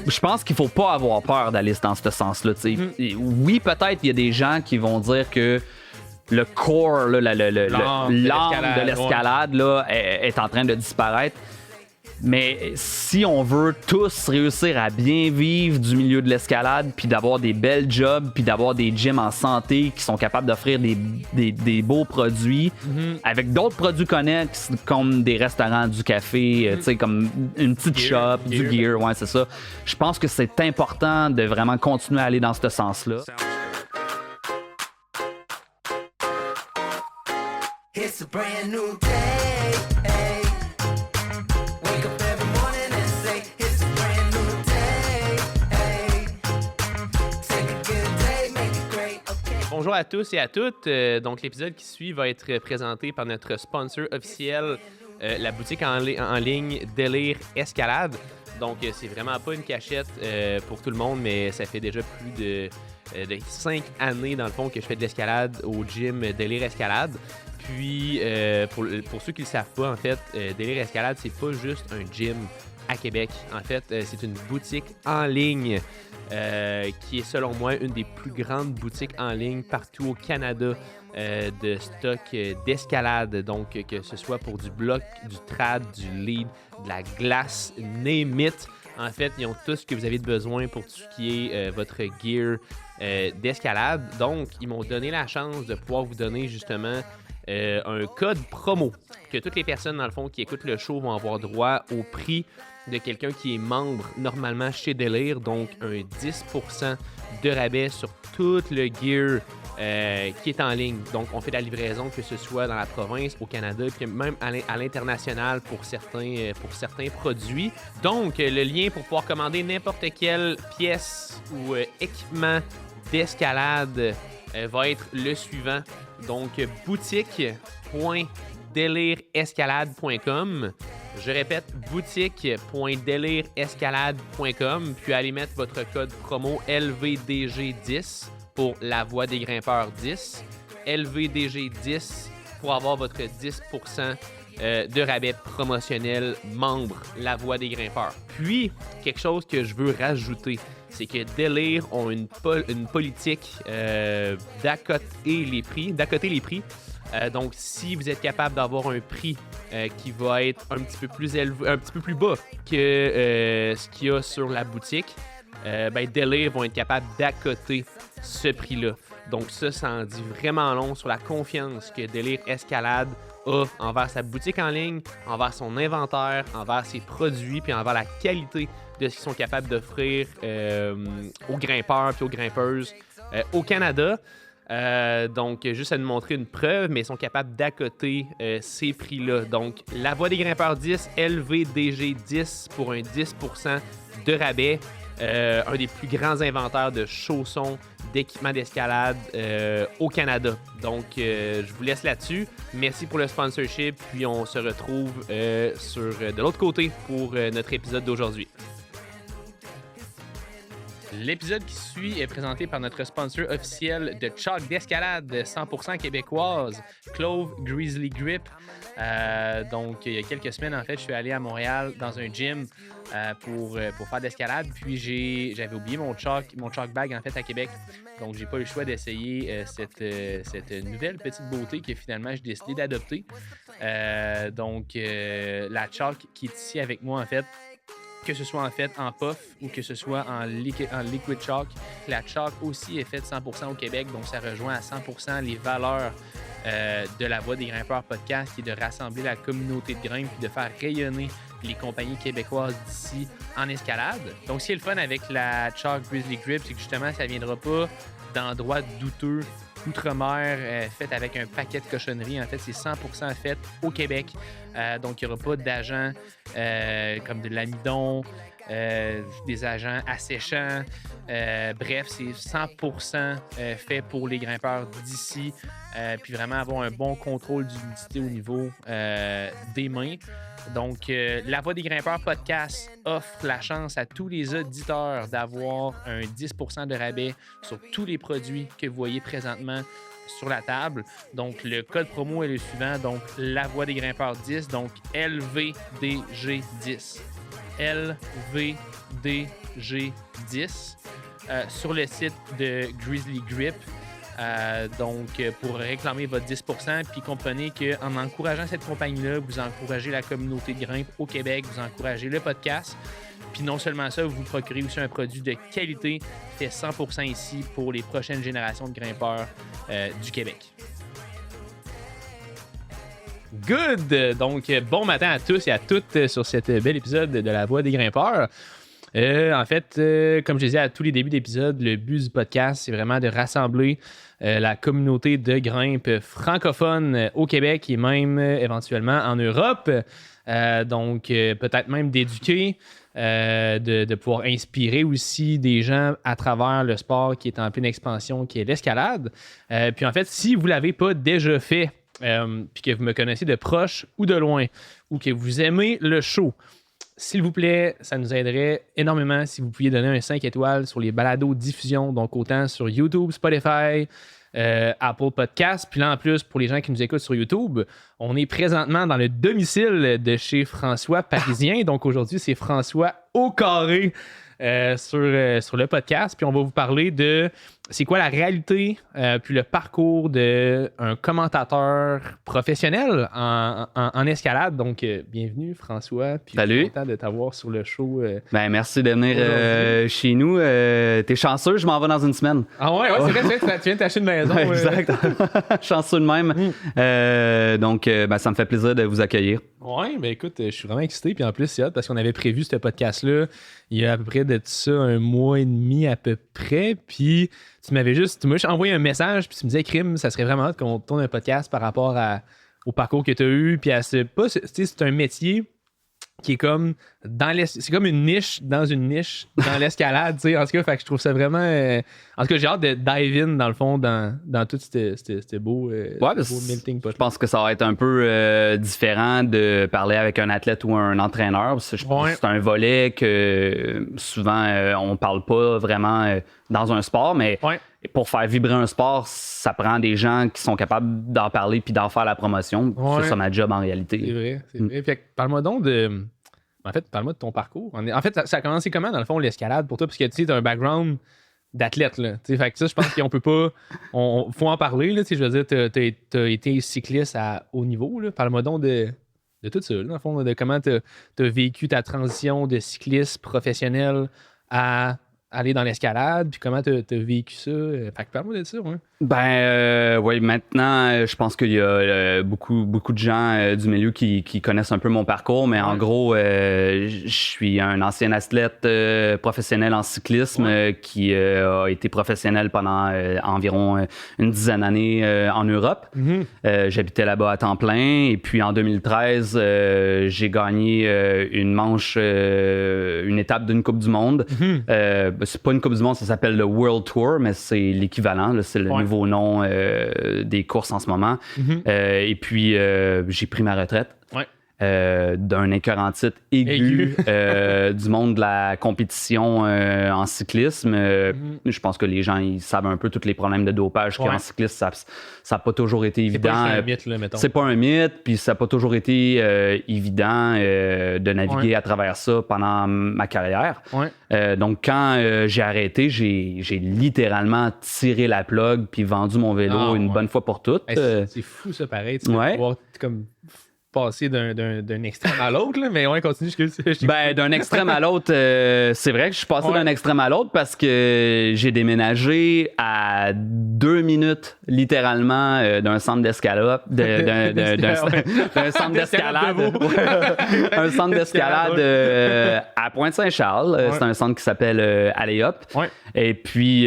Je pense qu'il faut pas avoir peur d'aller dans ce sens-là. Et oui, peut-être il y a des gens qui vont dire que le core, là, l'âme de l'escalade là, est en train de disparaître. Mais si on veut tous réussir à bien vivre du milieu de l'escalade, puis d'avoir des belles jobs, puis d'avoir des gyms en santé qui sont capables d'offrir des beaux produits, avec d'autres produits connexes comme des restaurants, du café, tu sais, comme une petite shop, du gear, ouais, c'est ça. Je pense que c'est important de vraiment continuer à aller dans ce sens-là. It's a brand new day. Wake up every morning and say it's a brand new day. Take a good day, make it great. Okay. Bonjour à tous et à toutes. Donc l'épisode qui suit va être présenté par notre sponsor officiel, la boutique en ligne Délire Escalade. Donc c'est vraiment pas une cachette pour tout le monde, mais ça fait déjà plus de 5 années dans le fond que je fais de l'escalade au gym Délire Escalade. Puis, pour ceux qui ne le savent pas, en fait, Délire Escalade, c'est pas juste un gym à Québec. En fait, c'est une boutique en ligne qui est, selon moi, une des plus grandes boutiques en ligne partout au Canada de stock d'escalade. Donc, que ce soit pour du bloc, du trad, du lead, de la glace, name it. En fait, ils ont tout ce que vous avez besoin pour tout ce qui est votre gear d'escalade. Donc, ils m'ont donné la chance de pouvoir vous donner justement un code promo que toutes les personnes, dans le fond, qui écoutent le show vont avoir droit au prix de quelqu'un qui est membre normalement chez Délire. Donc, un 10% de rabais sur tout le gear qui est en ligne. Donc, on fait de la livraison, que ce soit dans la province, au Canada, puis même à l'international pour certains produits. Donc, le lien pour pouvoir commander n'importe quelle pièce ou équipement d'escalade va être le suivant. Donc, boutique.delirescalade.com. Je répète, boutique.delirescalade.com. Puis, allez mettre votre code promo LVDG10 pour La Voix des Grimpeurs 10. LVDG10 pour avoir votre 10% de rabais promotionnel membre La Voix des Grimpeurs. Puis, quelque chose que je veux rajouter, c'est que Délire ont une politique d'accoter les prix. Donc, si vous êtes capable d'avoir un prix qui va être un petit peu plus élevé, un petit peu plus bas que ce qu'il y a sur la boutique, Délire vont être capables d'accoter ce prix-là. Donc, ça en dit vraiment long sur la confiance que Délire Escalade a envers sa boutique en ligne, envers son inventaire, envers ses produits, puis envers la qualité de ce qu'ils sont capables d'offrir aux grimpeurs puis aux grimpeuses au Canada. Donc, juste à nous montrer une preuve, mais ils sont capables d'accoter ces prix-là. Donc, La Voix des Grimpeurs 10, LVDG 10 pour un 10% de rabais. Un des plus grands inventaires de chaussons, d'équipements d'escalade au Canada. Donc, je vous laisse là-dessus. Merci pour le sponsorship, puis on se retrouve de l'autre côté pour notre épisode d'aujourd'hui. L'épisode qui suit est présenté par notre sponsor officiel de chalk d'escalade 100% québécoise, Clove Grizzly Grip. Donc, il y a quelques semaines, en fait, je suis allé à Montréal dans un gym pour faire d'escalade. Puis, j'avais oublié mon chalk bag, en fait, à Québec. Donc, j'ai pas eu le choix d'essayer cette nouvelle petite beauté que finalement, j'ai décidé d'adopter. Donc, la chalk qui est ici avec moi, en fait, que ce soit en fait en puff ou que ce soit en liquid chalk. La chalk aussi est faite 100% au Québec, donc ça rejoint à 100% les valeurs de La Voix des Grimpeurs podcast, qui est de rassembler la communauté de grimpe et de faire rayonner les compagnies québécoises d'ici en escalade. Donc, ce qui est le fun avec la chalk Grizzly Grip, c'est que justement, ça ne viendra pas d'endroits douteux outre-mer, faite avec un paquet de cochonneries. En fait, c'est 100% fait au Québec. Donc, il n'y aura pas d'agents comme de l'amidon, des agents asséchants. Bref, c'est 100% fait pour les grimpeurs d'ici. Puis vraiment avoir un bon contrôle d'humidité au niveau des mains. Donc, La Voix des Grimpeurs podcast offre la chance à tous les auditeurs d'avoir un 10% de rabais sur tous les produits que vous voyez présentement sur la table. Donc, le code promo est le suivant. Donc, La Voix des Grimpeurs 10, donc LVDG10. LVDG10 sur le site de Grizzly Grip. Donc, pour réclamer votre 10%, puis comprenez qu'en encourageant cette compagnie-là, vous encouragez la communauté de grimpe au Québec, vous encouragez le podcast. Puis non seulement ça, vous procurez aussi un produit de qualité fait 100% ici pour les prochaines générations de grimpeurs du Québec. Good! Donc, bon matin à tous et à toutes sur cet bel épisode de La Voix des grimpeurs. En fait, comme je disais à tous les débuts d'épisode, le but du podcast, c'est vraiment de rassembler la communauté de grimpe francophone au Québec et même éventuellement en Europe. Donc, peut-être même d'éduquer, de pouvoir inspirer aussi des gens à travers le sport qui est en pleine expansion, qui est l'escalade. Puis en fait, si vous ne l'avez pas déjà fait, puis que vous me connaissez de proche ou de loin, ou que vous aimez le show, s'il vous plaît, ça nous aiderait énormément si vous pouviez donner un 5 étoiles sur les balados diffusion, donc autant sur YouTube, Spotify, Apple Podcasts. Puis là, en plus, pour les gens qui nous écoutent sur YouTube, on est présentement dans le domicile de chez François Parisien. Donc aujourd'hui, c'est François au carré sur le podcast. Puis on va vous parler de c'est quoi la réalité puis le parcours d'un commentateur professionnel en escalade. Donc, bienvenue François. Puis salut. Je suis content de t'avoir sur le show. Merci de venir chez nous. T'es chanceux, je m'en vais dans une semaine. Ah ouais, c'est vrai, tu viens de t'acheter une maison. Ouais, exact. Chanceux de même. Donc, ça me fait plaisir de vous accueillir. Oui, ben écoute, je suis vraiment excité. Puis en plus, c'est hot parce qu'on avait prévu ce podcast-là il y a à peu près de ça un mois et demi à peu près. Puis tu m'as juste envoyé un message. Puis tu me disais, Crime, ça serait vraiment hot qu'on tourne un podcast par rapport au parcours que tu as eu. Puis c'est un métier qui est comme c'est comme une niche dans l'escalade, tu sais. En tout cas, fait que je trouve ça vraiment en tout cas, j'ai hâte de dive in dans le fond dans tout ce beau melting pot. Je pense que ça va être un peu différent de parler avec un athlète ou un entraîneur, parce que je pense que c'est un volet que souvent on parle pas vraiment dans un sport, mais pour faire vibrer un sport, ça prend des gens qui sont capables d'en parler puis d'en faire la promotion. C'est ça ma job en réalité. C'est vrai. Fait que parle-moi donc parle-moi de ton parcours. En fait, ça a commencé comment, dans le fond, l'escalade pour toi? Parce que tu as un background d'athlète, là. Fait que ça, je pense qu'on peut pas... faut en parler, là. Je veux dire, t'as été cycliste à haut niveau, là. Parle-moi donc de tout ça, là, dans le fond, de comment t'as vécu ta transition de cycliste professionnel à aller dans l'escalade, puis comment t'as vécu ça. Fait que parle-moi de ça, ouais. Maintenant, je pense qu'il y a beaucoup de gens du milieu qui connaissent un peu mon parcours, mais en gros, je suis un ancien athlète professionnel en cyclisme qui a été professionnel pendant environ une dizaine d'années en Europe. J'habitais là-bas à temps plein, et puis en 2013, j'ai gagné une manche, une étape d'une Coupe du Monde. C'est pas une Coupe du Monde, ça s'appelle le World Tour, mais c'est l'équivalent, là, c'est le nouveau nom des courses en ce moment. Et puis, j'ai pris ma retraite d'un incurrentite aigu du monde de la compétition en cyclisme. Je pense que les gens, ils savent un peu tous les problèmes de dopage qu'il y a en cyclisme. Ça n'a pas toujours été évident. C'est pas un mythe, là, mettons. C'est pas un mythe, puis ça n'a pas toujours été évident de naviguer à travers ça pendant ma carrière. Donc, quand j'ai arrêté, j'ai littéralement tiré la plug puis vendu mon vélo une bonne fois pour toutes. C'est fou, ça, pareil. Tu vas pouvoir comme passer d'un extrême à l'autre, là, mais continue. D'un extrême à l'autre, c'est vrai que je suis passé d'un extrême à l'autre parce que j'ai déménagé à 2 minutes, littéralement, d'un centre d'escalade. d'un centre d'escalade. Un centre d'escalade à Pointe-Saint-Charles. C'est un centre qui s'appelle Alley-Up. Et puis,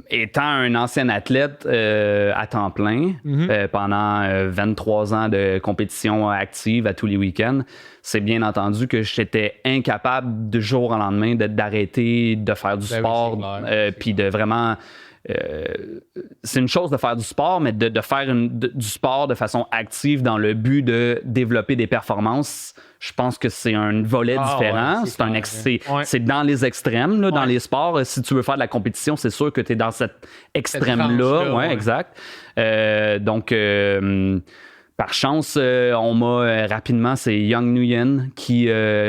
étant un ancien athlète à temps plein, pendant 23 ans de compétition active à tous les week-ends, c'est bien entendu que j'étais incapable du jour au lendemain d'arrêter de faire du sport, puis de vraiment... c'est une chose de faire du sport, mais de faire du sport de façon active dans le but de développer des performances, je pense que c'est un volet différent. C'est dans les extrêmes, là, dans les sports. Si tu veux faire de la compétition, c'est sûr que tu es dans cet extrême-là. Exact. Donc, Par chance, on m'a rapidement, c'est Young Nguyen qui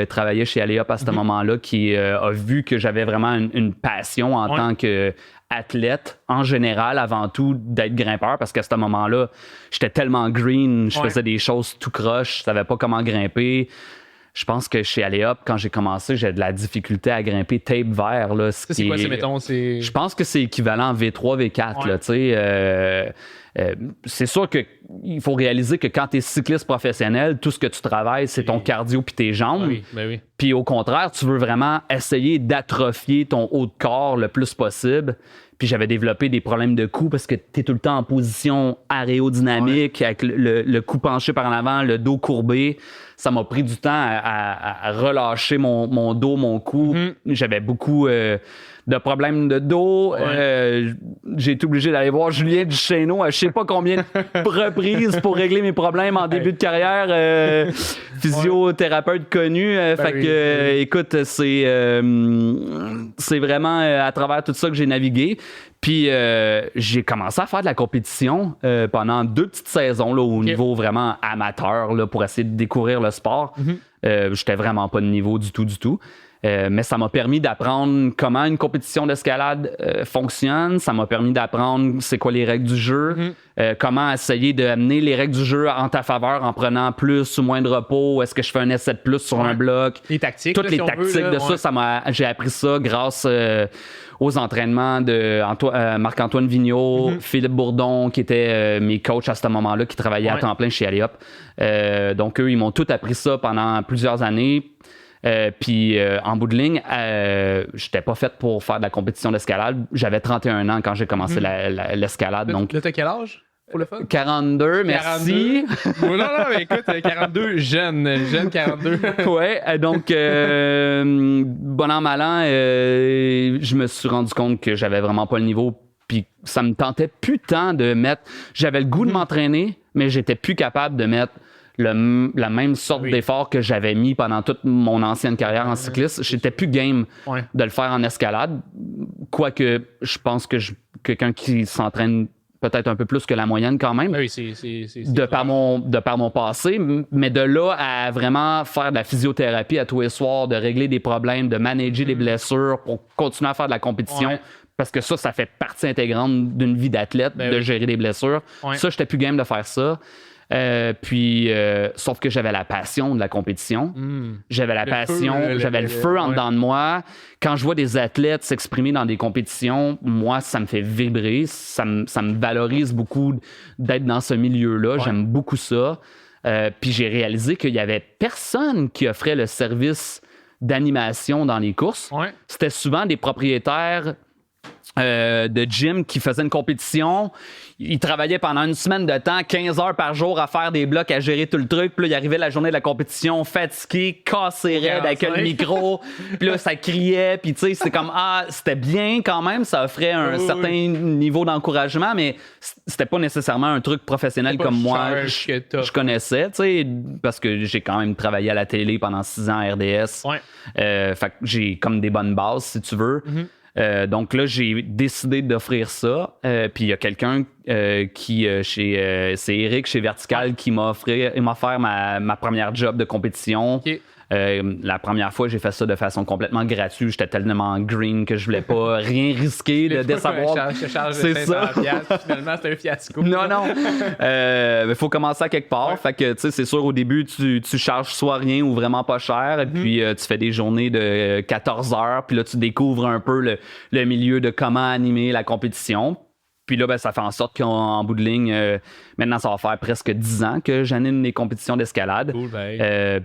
travaillait chez Alley-Up à ce moment-là, qui a vu que j'avais vraiment une passion en tant qu'athlète, en général, avant tout, d'être grimpeur, parce qu'à ce moment-là, j'étais tellement green, je faisais des choses tout croche, je savais pas comment grimper. Je pense que chez Alley-Up, quand j'ai commencé, j'ai de la difficulté à grimper tape vert. Là, c'est quoi, mettons? Je pense que c'est équivalent V3, V4. Là, tu sais, c'est sûr qu'il faut réaliser que quand tu es cycliste professionnel, tout ce que tu travailles, c'est ton cardio puis tes jambes. Oui. Puis au contraire, tu veux vraiment essayer d'atrophier ton haut de corps le plus possible. Puis j'avais développé des problèmes de cou parce que tu es tout le temps en position aérodynamique, avec le cou penché par en avant, le dos courbé. Ça m'a pris du temps à relâcher mon dos, mon cou. J'avais beaucoup de problèmes de dos. J'ai été obligé d'aller voir Julien Duchesneau à je sais pas combien de reprises pour régler mes problèmes en début de carrière. Physiothérapeute connu. Écoute, c'est vraiment à travers tout ça que j'ai navigué. Puis j'ai commencé à faire de la compétition pendant 2 petites saisons là, au niveau vraiment amateur là, pour essayer de découvrir le sport. J'étais vraiment pas de niveau du tout. Mais ça m'a permis d'apprendre comment une compétition d'escalade fonctionne. Ça m'a permis d'apprendre c'est quoi les règles du jeu, comment essayer d'amener les règles du jeu en ta faveur en prenant plus ou moins de repos. Est-ce que je fais un essai de plus sur un bloc? Les tactiques. Toutes les tactiques de ça, j'ai appris ça grâce aux entraînements de Marc-Antoine Vigneault, Philippe Bourdon, qui étaient mes coachs à ce moment-là, qui travaillaient à temps plein chez Alley-Up. Donc, eux, ils m'ont tout appris ça pendant plusieurs années. Puis en bout de ligne, j'étais pas fait pour faire de la compétition d'escalade. J'avais 31 ans quand j'ai commencé l'escalade. Donc, là, t'as quel âge pour le fun? 42, merci. 42. non, mais écoute, 42, jeune 42. Ouais, donc, bon an, mal an, je me suis rendu compte que j'avais vraiment pas le niveau. Puis ça me tentait plus tant de mettre... J'avais le goût de m'entraîner, mais j'étais plus capable de mettre la même sorte d'effort que j'avais mis pendant toute mon ancienne carrière en cycliste. J'étais plus game de le faire en escalade. Quoique, je pense que quelqu'un qui s'entraîne peut-être un peu plus que la moyenne quand même. Oui, de par mon passé. Mais de là à vraiment faire de la physiothérapie à tous les soirs, de régler des problèmes, de manager des blessures pour continuer à faire de la compétition. Parce que ça fait partie intégrante d'une vie d'athlète, de gérer des blessures. Ça, j'étais plus game de faire ça. Sauf que j'avais la passion de la compétition. J'avais la passion, j'avais le feu en dedans de moi. Quand je vois des athlètes s'exprimer dans des compétitions, moi, ça me fait vibrer. Ça me valorise beaucoup d'être dans ce milieu-là. J'aime beaucoup ça. Puis j'ai réalisé qu'il y avait personne qui offrait le service d'animation dans les courses. C'était souvent des propriétaires de gym qui faisaient une compétition. Il travaillait pendant une semaine de temps, 15 heures par jour à faire des blocs, à gérer tout le truc. Puis là, il arrivait la journée de la compétition fatigué, cassé raide avec le micro. Puis là, ça criait. Puis tu sais, c'est comme, c'était bien quand même. Ça offrait un certain niveau d'encouragement, mais c'était pas nécessairement un truc professionnel comme moi je connaissais, tu sais, parce que j'ai quand même travaillé à la télé pendant 6 ans à RDS. Fait que j'ai comme des bonnes bases, si tu veux. Donc là, j'ai décidé d'offrir ça. Puis il y a quelqu'un c'est Eric chez Vertical qui m'a offert ma première job de compétition. La première fois, j'ai fait ça de façon complètement gratuite. J'étais tellement green que je voulais pas rien risquer de savoir. C'est ça. Finalement, c'était un fiasco. Non. Il faut commencer à quelque part. Fait que, tu sais, c'est sûr, au début, tu charges soit rien ou vraiment pas cher. Et puis, tu fais des journées de 14 heures. Puis là, tu découvres un peu le milieu de comment animer la compétition. Puis là, ça fait en sorte qu'en bout de ligne, maintenant, ça va faire presque 10 ans que j'anime les compétitions d'escalade. Cool,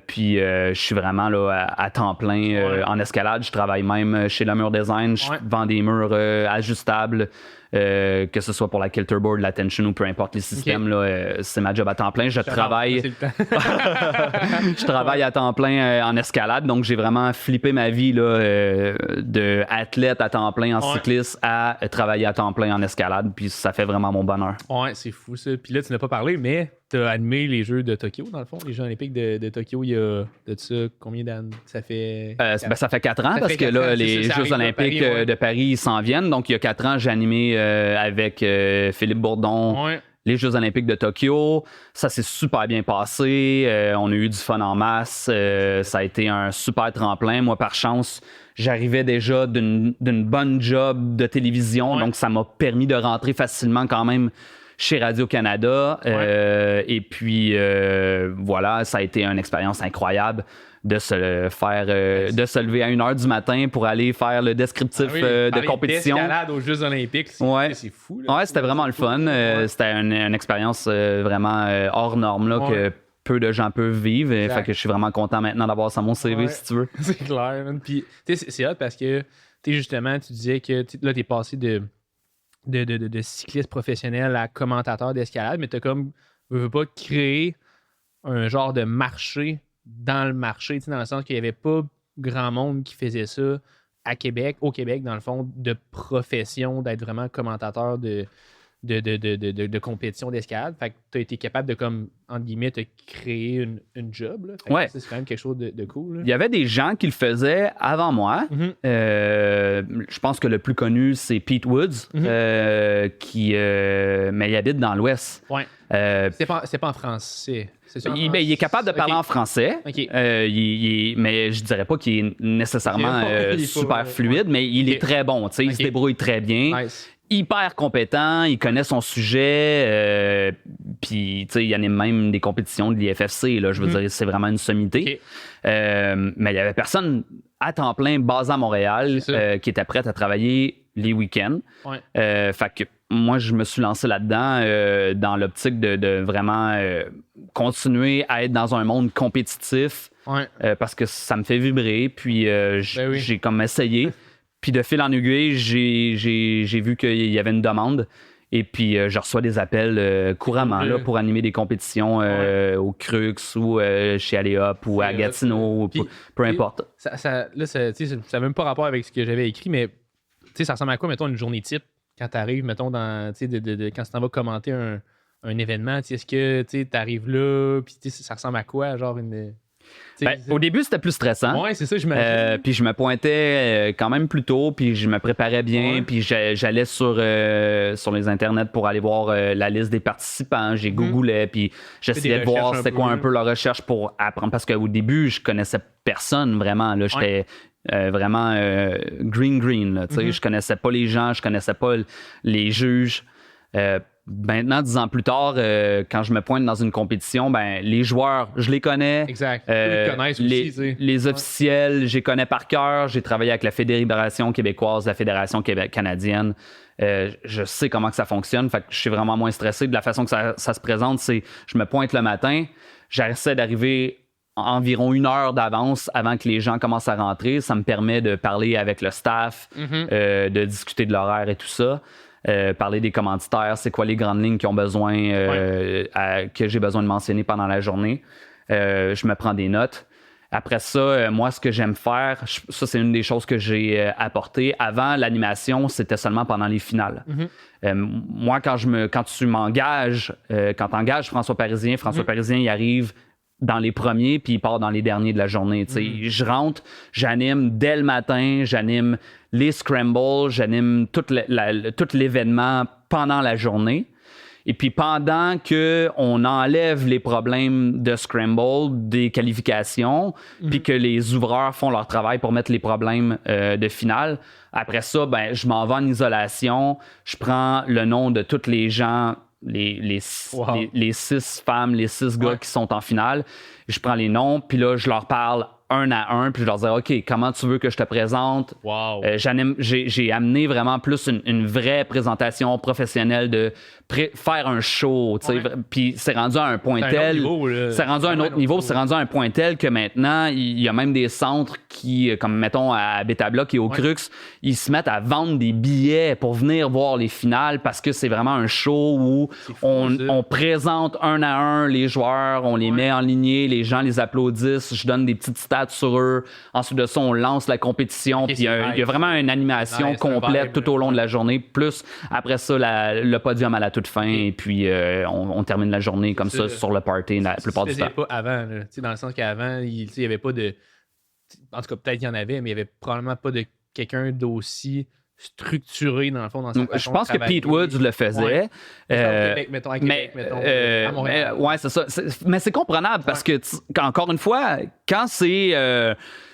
puis je suis vraiment là à temps plein en escalade. Je travaille même chez Le Mur Design. Je vends des murs ajustables, que ce soit pour la Kilterboard, la tension ou peu importe les systèmes. Là, c'est ma job à temps plein. Je travaille à temps plein en escalade. Donc, j'ai vraiment flippé ma vie là, de athlète à temps plein en cycliste à travailler à temps plein en escalade. Puis ça fait vraiment mon bonheur. Ouais, c'est fou ça. Puis là, tu n'as pas parlé, mais tu as animé les Jeux de Tokyo, dans le fond. Les Jeux olympiques de Tokyo, il y a de ça combien d'années? Ça fait... ça fait 4 ans parce que là, les Jeux olympiques de Paris s'en viennent. Donc, il y a 4 ans, j'ai animé avec Philippe Bourdon, les Jeux olympiques de Tokyo. Ça s'est super bien passé. On a eu du fun en masse. Ça a été un super tremplin. Moi, par chance, j'arrivais déjà d'une bonne job de télévision. Donc, ça m'a permis de rentrer facilement quand même chez Radio-Canada. Et puis, voilà, ça a été une expérience incroyable de se faire de se lever à 1h du matin pour aller faire le descriptif de compétition. D'escalade aux Jeux olympiques, c'est fou. Là. Ouais, c'était vraiment le fun. C'était une expérience vraiment hors norme là, que peu de gens peuvent vivre. Fait que je suis vraiment content maintenant d'avoir ça à mon CV, si tu veux. C'est clair, man. Puis, c'est hot parce que, justement, tu disais que là, t'es passé de cycliste professionnel à commentateur d'escalade, mais t'as comme, veux pas créer un genre de marché dans le marché, dans le sens qu'il n'y avait pas grand monde qui faisait ça au Québec, dans le fond, de profession, d'être vraiment commentateur de compétition d'escalade. Fait que tu as été capable de, comme, entre guillemets, te créer une job. Là. Fait que c'est quand même quelque chose de cool. Là. Il y avait des gens qui le faisaient avant moi. Je pense que le plus connu, c'est Pete Woods, mais il habite dans l'Ouest. Ouais. C'est pas en français. Il est capable de parler en français, mais je dirais pas qu'il est nécessairement super fluide, mais il est très bon. Il se débrouille très bien. Nice. Hyper compétent, il connaît son sujet, puis il anime même des compétitions de l'IFFC. Là, je veux dire, c'est vraiment une sommité. Mais il y avait personne à temps plein basé à Montréal qui était prêt à travailler les week-ends. Fait que moi, je me suis lancé là-dedans dans l'optique de vraiment continuer à être dans un monde compétitif parce que ça me fait vibrer. Puis j'ai comme essayé. Puis de fil en aiguille, j'ai vu qu'il y avait une demande. Et puis, je reçois des appels couramment là, pour animer des compétitions au Crux ou chez Aléop ou à Gatineau, peu importe. Ça n'a même pas rapport avec ce que j'avais écrit, mais ça ressemble à quoi, mettons, une journée type quand tu arrives, mettons, quand tu t'en vas commenter un événement? Est-ce que tu arrives là, puis ça ressemble à quoi, genre une... Au début, c'était plus stressant. Ouais, c'est ça, je m'imagine. Puis je me pointais quand même plus tôt, puis je me préparais bien, puis j'allais sur les internets pour aller voir la liste des participants. J'ai googlé, puis j'essayais de voir c'était quoi un peu la recherche pour apprendre. Parce qu'au début, je connaissais personne vraiment. Là, j'étais vraiment green. Là, je connaissais pas les gens, je connaissais pas les juges. Maintenant, 10 ans plus tard, quand je me pointe dans une compétition, les joueurs, je les connais. Exact. Ils les connaissent aussi. Les officiels, je les connais par cœur. J'ai travaillé avec la Fédération québécoise, la Fédération canadienne. Je sais comment que ça fonctionne. Fait que je suis vraiment moins stressé. De la façon que ça se présente, c'est je me pointe le matin, j'essaie d'arriver environ 1 heure d'avance avant que les gens commencent à rentrer. Ça me permet de parler avec le staff, de discuter de l'horaire et tout ça. Parler des commanditaires, c'est quoi les grandes lignes qui ont besoin, que j'ai besoin de mentionner pendant la journée. Je me prends des notes. Après ça, moi, ce que j'aime faire, ça, c'est une des choses que j'ai apporté. Avant, l'animation, c'était seulement pendant les finales. Moi, quand tu m'engages, quand tu engages François Parisien, il arrive dans les premiers, puis il part dans les derniers de la journée. Je rentre, j'anime dès le matin, j'anime les scrambles, j'anime tout l'événement pendant la journée. Et puis pendant qu'on enlève les problèmes de scramble, des qualifications, puis que les ouvreurs font leur travail pour mettre les problèmes de finale, après ça, je m'en vais en isolation, je prends le nom de tous les gens, les 6 femmes, les 6 gars qui sont en finale. Je prends les noms, puis là, je leur parle un à un, puis je leur dis OK, comment tu veux que je te présente? J'ai amené vraiment plus une vraie présentation professionnelle de faire un show, puis c'est rendu à un point tel, c'est rendu à un autre niveau, c'est rendu à un point tel que maintenant il y a même des centres qui, comme mettons à Beta Block et au Crux, ils se mettent à vendre des billets pour venir voir les finales parce que c'est vraiment un show où on présente un à un les joueurs, on les met en lignée, les gens les applaudissent, je donne des petites stats sur eux, ensuite de ça on lance la compétition, puis il y a vraiment une animation complète tout au long de la journée, plus après ça le podium à la toute fin, et puis on termine la journée comme ça sur le party la plupart du temps. Pas avant, là, dans le sens qu'avant, il n'y avait pas de... En tout cas, peut-être qu'il y en avait, mais il n'y avait probablement pas de quelqu'un d'aussi structuré, dans le fond, dans sa façon Je pense que Pete Woods le faisait. À Québec, mettons, à Montréal. Ouais, c'est ça. Mais c'est comprenable parce que, encore une fois, quand c'est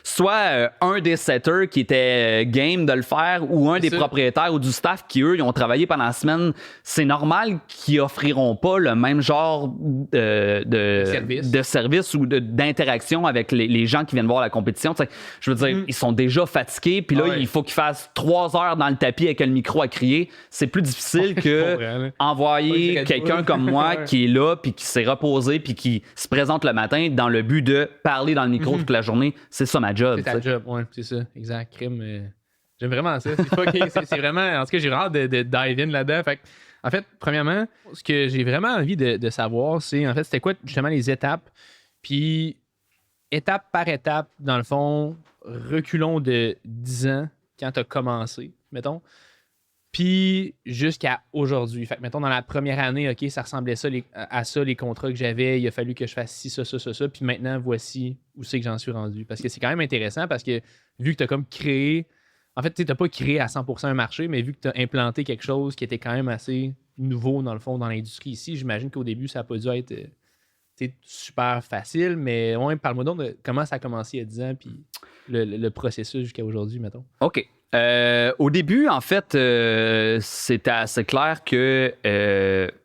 soit un des setters qui était game de le faire ou un des propriétaires ou du staff qui, eux, ils ont travaillé pendant la semaine, c'est normal qu'ils offriront pas le même genre de service ou d'interaction avec les gens qui viennent voir la compétition. T'sais, je veux dire, ils sont déjà fatigués, puis là, il faut qu'ils fassent 3 heures dans le tapis avec le micro à crier. C'est plus difficile que envoyer quelqu'un comme moi qui est là, puis qui s'est reposé, puis qui se présente le matin dans le but de parler dans le micro toute la journée. C'est ça ma job. C'est ta job, ouais, c'est ça, exact. Crime, j'aime vraiment ça. C'est vraiment, en tout cas, j'ai hâte de dive in là-dedans. En fait, premièrement, ce que j'ai vraiment envie de savoir, c'est en fait, c'était quoi justement les étapes, puis étape par étape, dans le fond, reculons de 10 ans quand tu as commencé, mettons, puis jusqu'à aujourd'hui. Fait que, mettons, dans la première année, OK, ça ressemblait à ça, les contrats que j'avais. Il a fallu que je fasse ci, ça. Puis maintenant, voici où c'est que j'en suis rendu. Parce que c'est quand même intéressant parce que vu que tu as comme créé... En fait, tu n'as pas créé à 100% un marché, mais vu que tu as implanté quelque chose qui était quand même assez nouveau, dans le fond, dans l'industrie ici, j'imagine qu'au début, ça n'a pas dû être super facile. Mais ouais, parle-moi donc de comment ça a commencé il y a 10 ans puis le processus jusqu'à aujourd'hui, mettons. OK. Au début, en fait, c'était assez clair que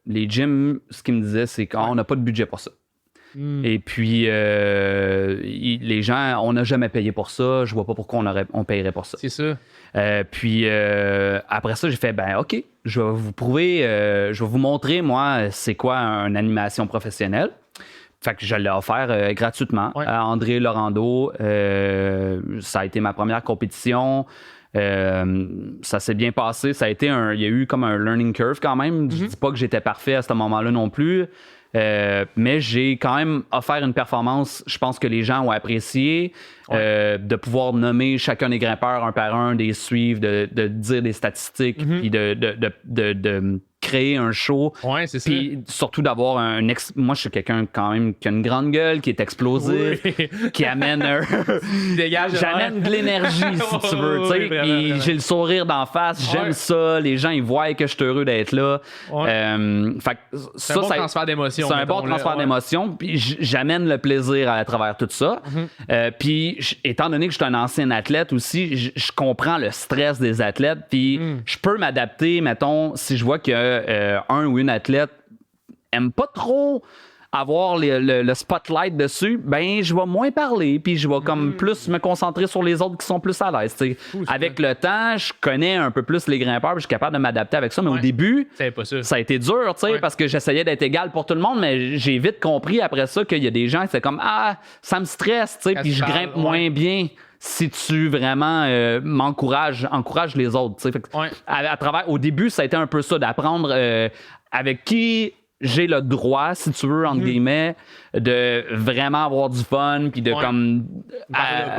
les gyms, ce qu'ils me disaient, c'est qu'on n'a pas de budget pour ça. Et puis, les gens, on n'a jamais payé pour ça. Je vois pas pourquoi on payerait pour ça. C'est ça. Puis, après ça, j'ai fait, OK, je vais vous prouver, je vais vous montrer, moi, c'est quoi une animation professionnelle. Fait que je l'ai offert gratuitement à André Laurando. Ça a été ma première compétition. Ça s'est bien passé. Ça a été il y a eu comme un learning curve quand même. Je dis pas que j'étais parfait à ce moment-là non plus. Mais j'ai quand même offert une performance, je pense que les gens ont apprécié, de pouvoir nommer chacun des grimpeurs un par un, des suivre, de dire des statistiques, puis de créer un show. Ouais, c'est ça. Puis surtout d'avoir moi, je suis quelqu'un quand même qui a une grande gueule, qui est explosif, qui amène j'amène de l'énergie, si tu veux. Puis j'ai le sourire d'en face, j'aime ça. Les gens, ils voient que je suis heureux d'être là. Fait que c'est un bon transfert d'émotion. C'est un bon transfert d'émotion. Puis j'amène le plaisir à travers tout ça. Puis étant donné que je suis un ancien athlète aussi, je comprends le stress des athlètes. Puis je peux m'adapter, mettons, si je vois que un ou une athlète aime pas trop avoir le spotlight dessus, ben je vais moins parler, puis je vais comme plus me concentrer sur les autres qui sont plus à l'aise. Avec le temps, je connais un peu plus les grimpeurs, puis je suis capable de m'adapter avec ça, mais au début, ça a été dur, parce que j'essayais d'être égal pour tout le monde, mais j'ai vite compris après ça qu'il y a des gens qui étaient comme ça me stresse, puis je grimpe moins bien. Si tu vraiment encourages les autres. À travers, au début, ça a été un peu ça, d'apprendre avec qui j'ai le droit, si tu veux, entre guillemets, de vraiment avoir du fun, puis de comme...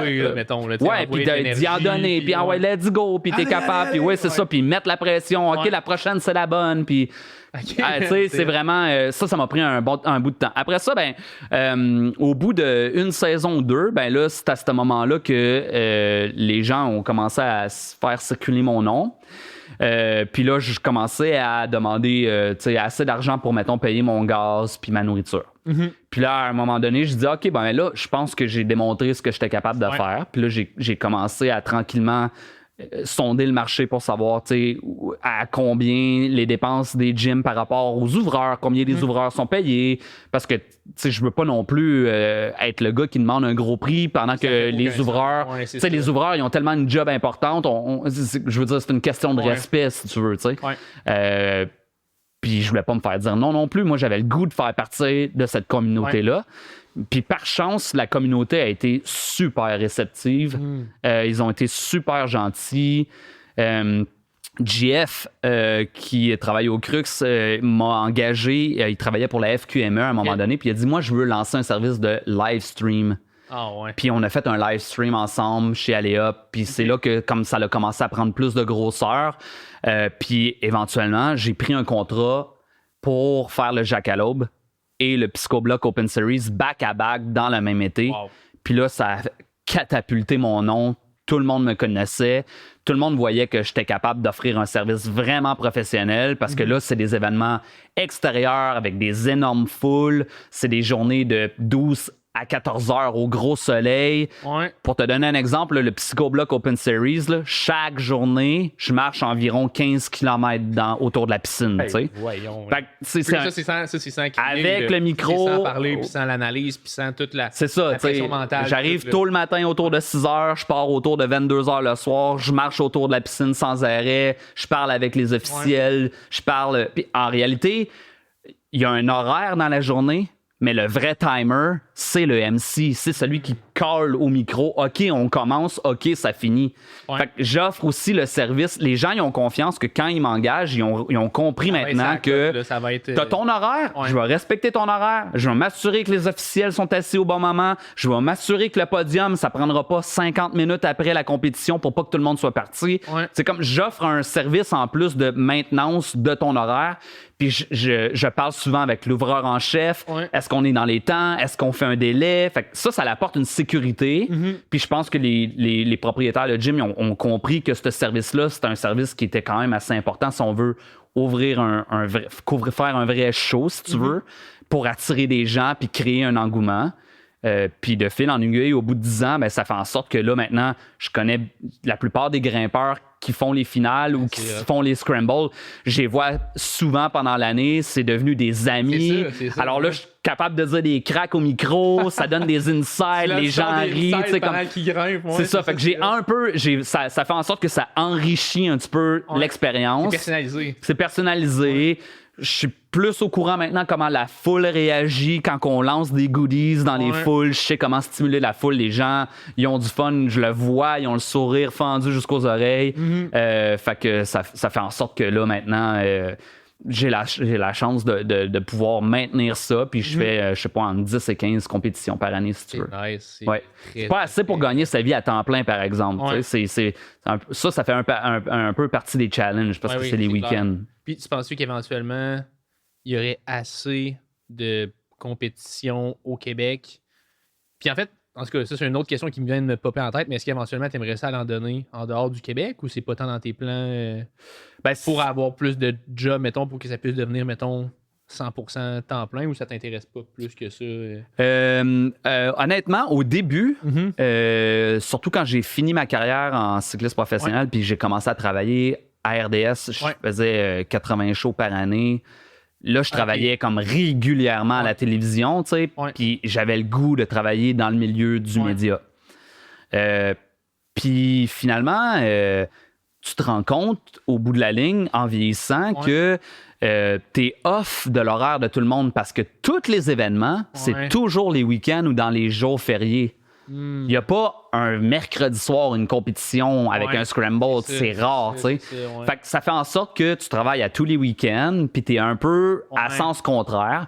puis d'y en donner, puis let's go, puis t'es capable, puis c'est ça, puis mettre la pression, OK, la prochaine, c'est la bonne, puis... c'est vraiment... ça m'a pris un bout de temps. Après ça, au bout d'une saison ou deux, là, c'est à ce moment-là que les gens ont commencé à faire circuler mon nom. Puis là, je commençais à demander assez d'argent pour, mettons, payer mon gaz puis ma nourriture. Puis là, à un moment donné, je dis OK, là, je pense que j'ai démontré ce que j'étais capable de faire. Puis là, j'ai commencé à tranquillement sonder le marché pour savoir à combien les dépenses des gyms par rapport aux ouvreurs, combien les ouvreurs sont payés, parce que je veux pas non plus être le gars qui demande un gros prix pendant que les ouvreurs, les ouvreurs, ils ont tellement une job importante, je veux dire, c'est une question de respect, si tu veux, puis je voulais pas me faire dire non plus. Moi, j'avais le goût de faire partie de cette communauté-là. Puis par chance, la communauté a été super réceptive. Ils ont été super gentils. JF, qui travaille au Crux, m'a engagé. Il travaillait pour la FQME à un moment donné. Puis il a dit, moi, je veux lancer un service de live stream. Puis on a fait un live stream ensemble chez Aléa. Puis c'est là que comme ça a commencé à prendre plus de grosseur. Puis éventuellement, j'ai pris un contrat pour faire le Jackalope et le Psychoblock Open Series back-à-back dans le même été. Puis là, ça a catapulté mon nom tout le monde me connaissait. Tout le monde voyait que j'étais capable d'offrir un service vraiment professionnel parce que là, c'est des événements extérieurs avec des énormes foules. C'est des journées de 12 à 14 heures au gros soleil. Ouais. Pour te donner un exemple, le Psycho Block Open Series, là, chaque journée, je marche environ 15 km autour de la piscine. Hey, voyons. Fait que c'est sans avec le micro. Sans parler, puis sans l'analyse, puis sans toute la, c'est ça, la pression mentale. J'arrive tôt le matin autour de 6 heures, je pars autour de 22 heures le soir, je marche autour de la piscine sans arrêt, je parle avec les officiels, je parle... Puis en réalité, il y a un horaire dans la journée, mais le vrai timer, c'est le MC. C'est celui qui call au micro. OK, on commence. OK, ça finit. Ouais. Fait que j'offre aussi le service. Les gens, ils ont confiance que quand ils m'engagent, ils ont compris maintenant que t'as ton horaire, je vais respecter ton horaire, je vais m'assurer que les officiels sont assis au bon moment, je vais m'assurer que le podium, ça prendra pas 50 minutes après la compétition pour pas que tout le monde soit parti. Ouais. C'est comme j'offre un service en plus de maintenance de ton horaire. Puis je parle souvent avec l'ouvreur en chef. Ouais. Est-ce qu'on est dans les temps? Est-ce qu'on fait un délai? Fait que ça apporte une sécurité. Puis je pense que les propriétaires de gym ont compris que ce service-là, c'est un service qui était quand même assez important si on veut ouvrir faire un vrai show, si tu veux, pour attirer des gens puis créer un engouement. Puis de fil en aiguille, au bout de 10 ans, ben, ça fait en sorte que là, maintenant, je connais la plupart des grimpeurs qui font les finales ou qui font les scrambles. Je les vois souvent pendant l'année. C'est devenu des amis. C'est ça, alors là, je suis capable de dire des cracks au micro. Ça donne des insides. Les gens rient. C'est ça. Fait que ça fait en sorte que ça enrichit un petit peu l'expérience. C'est personnalisé. Je suis plus au courant maintenant comment la foule réagit quand on lance des goodies dans les foules. Je sais comment stimuler la foule. Les gens, ils ont du fun, je le vois, ils ont le sourire fendu jusqu'aux oreilles. Fait que ça fait en sorte que là, maintenant, j'ai la chance de pouvoir maintenir ça. Puis je fais, je sais pas, entre 10 et 15 compétitions par année, si tu veux. Nice, c'est pas assez pour gagner sa vie à temps plein, par exemple. Ça fait un peu partie des challenges parce que c'est les week-ends. Puis tu penses qu'éventuellement, il y aurait assez de compétition au Québec? Puis en fait, en tout cas, ça, c'est une autre question qui me vient de me popper en tête, mais est-ce qu'éventuellement, tu aimerais ça en donner en dehors du Québec ou c'est pas tant dans tes plans pour avoir plus de jobs, mettons, pour que ça puisse devenir, mettons, 100% temps plein ou ça t'intéresse pas plus que ça? Honnêtement, au début, surtout quand j'ai fini ma carrière en cycliste professionnel puis j'ai commencé à travailler à RDS, je faisais 80 shows par année. Là, je travaillais comme régulièrement à la télévision, tu sais, puis j'avais le goût de travailler dans le milieu du média. Puis finalement, tu te rends compte au bout de la ligne, en vieillissant, que t'es off de l'horaire de tout le monde parce que tous les événements, c'est toujours les week-ends ou dans les jours fériés. Il n'y a pas un mercredi soir une compétition avec un scramble, c'est rare, tu sais. Fait que ça fait en sorte que tu travailles à tous les week-ends, puis t'es un peu à sens contraire.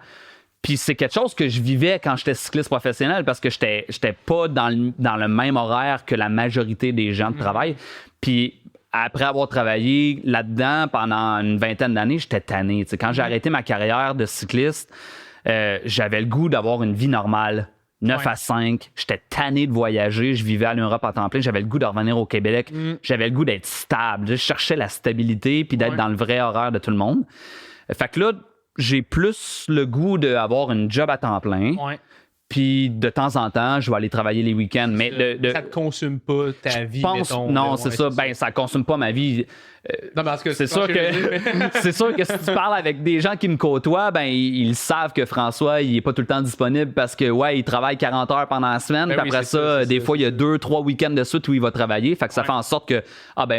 Puis c'est quelque chose que je vivais quand j'étais cycliste professionnel parce que j'étais pas dans le même horaire que la majorité des gens de travail. Puis après avoir travaillé là-dedans pendant une vingtaine d'années, j'étais tanné. T'sais, quand j'ai arrêté ma carrière de cycliste, j'avais le goût d'avoir une vie normale. 9 à 5, j'étais tanné de voyager, je vivais à l'Europe à temps plein, j'avais le goût de revenir au Québec, j'avais le goût d'être stable, je cherchais la stabilité puis d'être dans le vrai horaire de tout le monde. Fait que là, j'ai plus le goût d'avoir une job à temps plein. Puis de temps en temps, je vais aller travailler les week-ends. Mais ça te consume pas ta vie, mettons. Non, c'est ça. Ben, ça consomme pas ma vie. Non, parce que c'est sûr que si tu parles avec des gens qui me côtoient, ben ils savent que François, il est pas tout le temps disponible parce que il travaille 40 heures pendant la semaine. Puis après ça, des fois, il y a 2-3 week-ends de suite où il va travailler. Fait que ça fait en sorte que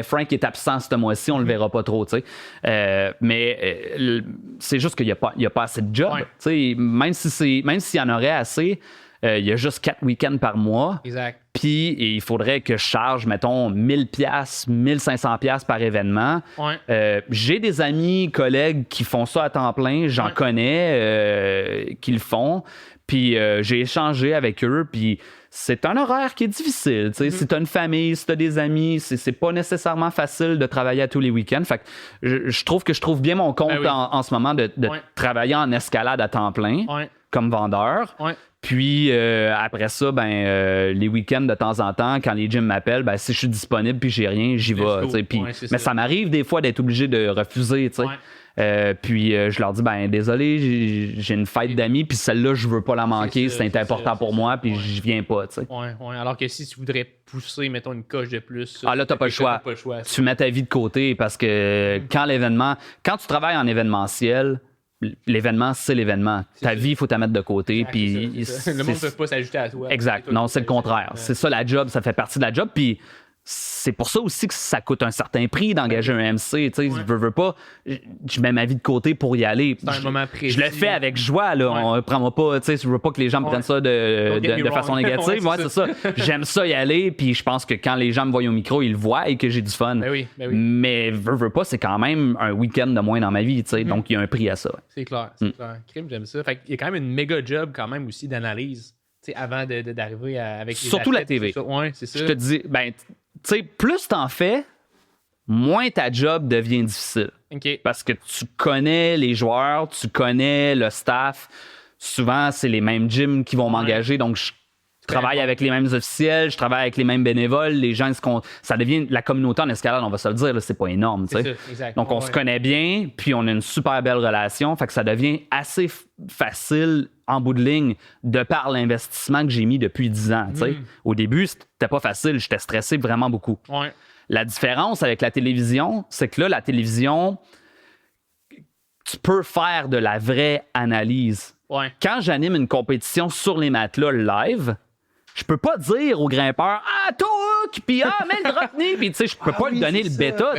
Frank est absent ce mois-ci, on le verra pas trop, tu sais. Mais c'est juste qu'il y a pas assez de job. Tu sais, même s'il y en aurait assez, il y a juste 4 week-ends par mois. Exact. Puis il faudrait que je charge, mettons, 1000$, 1500$ par événement. J'ai des amis, collègues qui font ça à temps plein. J'en connais qui le font. Puis j'ai échangé avec eux. Puis c'est un horaire qui est difficile. Si tu as une famille, si tu as des amis, c'est pas nécessairement facile de travailler à tous les week-ends. Fait que je trouve bien mon compte en ce moment de travailler en escalade à temps plein. Comme vendeur. Puis après ça, les week-ends de temps en temps, quand les gyms m'appellent, si je suis disponible puis j'ai rien, j'y vais. Puis, mais ça m'arrive des fois d'être obligé de refuser. Puis je leur dis désolé, j'ai une fête d'amis, puis celle-là, je veux pas la manquer, c'est important pour moi, puis je viens pas. Alors que si tu voudrais pousser, mettons, une coche de plus. Là, t'as pas le choix. Tu mets ta vie de côté parce que quand tu travailles en événementiel, l'événement, c'est l'événement. Ta vie, il faut ta mettre de côté. Puis le monde ne peut pas s'ajouter à toi. Exact. Non, c'est le contraire. C'est ça la job, ça fait partie de la job. Puis c'est pour ça aussi que ça coûte un certain prix d'engager un MC. Je veux pas. Je mets ma vie de côté pour y aller. C'est un moment précis. Je le fais avec joie. Là. Prends-moi pas. Je veux pas que les gens me prennent ça de façon négative. C'est ça. J'aime ça y aller. Puis je pense que quand les gens me voient au micro, ils le voient et que j'ai du fun. Mais veux pas, c'est quand même un week-end de moins dans ma vie. Donc il y a un prix à ça. C'est clair. Crime, j'aime ça. Fait il y a quand même une méga job quand même aussi d'analyse. Avant d'arriver avec les surtout athlètes, la TV. C'est ça. Je te dis, plus t'en fais, moins ta job devient difficile. Okay. Parce que tu connais les joueurs, tu connais le staff. Souvent, c'est les mêmes gyms qui vont m'engager. Donc, je travaille avec les mêmes officiels, je travaille avec les mêmes bénévoles. Les gens, ça devient la communauté en escalade, on va se le dire, là, c'est pas énorme. Donc, on se connaît bien, puis on a une super belle relation. Fait que ça devient assez facile en bout de ligne de par l'investissement que j'ai mis depuis 10 ans. Au début, c'était pas facile, j'étais stressé vraiment beaucoup. La différence avec la télévision, c'est que là, la télévision, tu peux faire de la vraie analyse. Quand j'anime une compétition sur les matelas live, je peux pas dire au grimpeur Touk, puis mets le drop knee, puis je peux pas lui donner le bêta.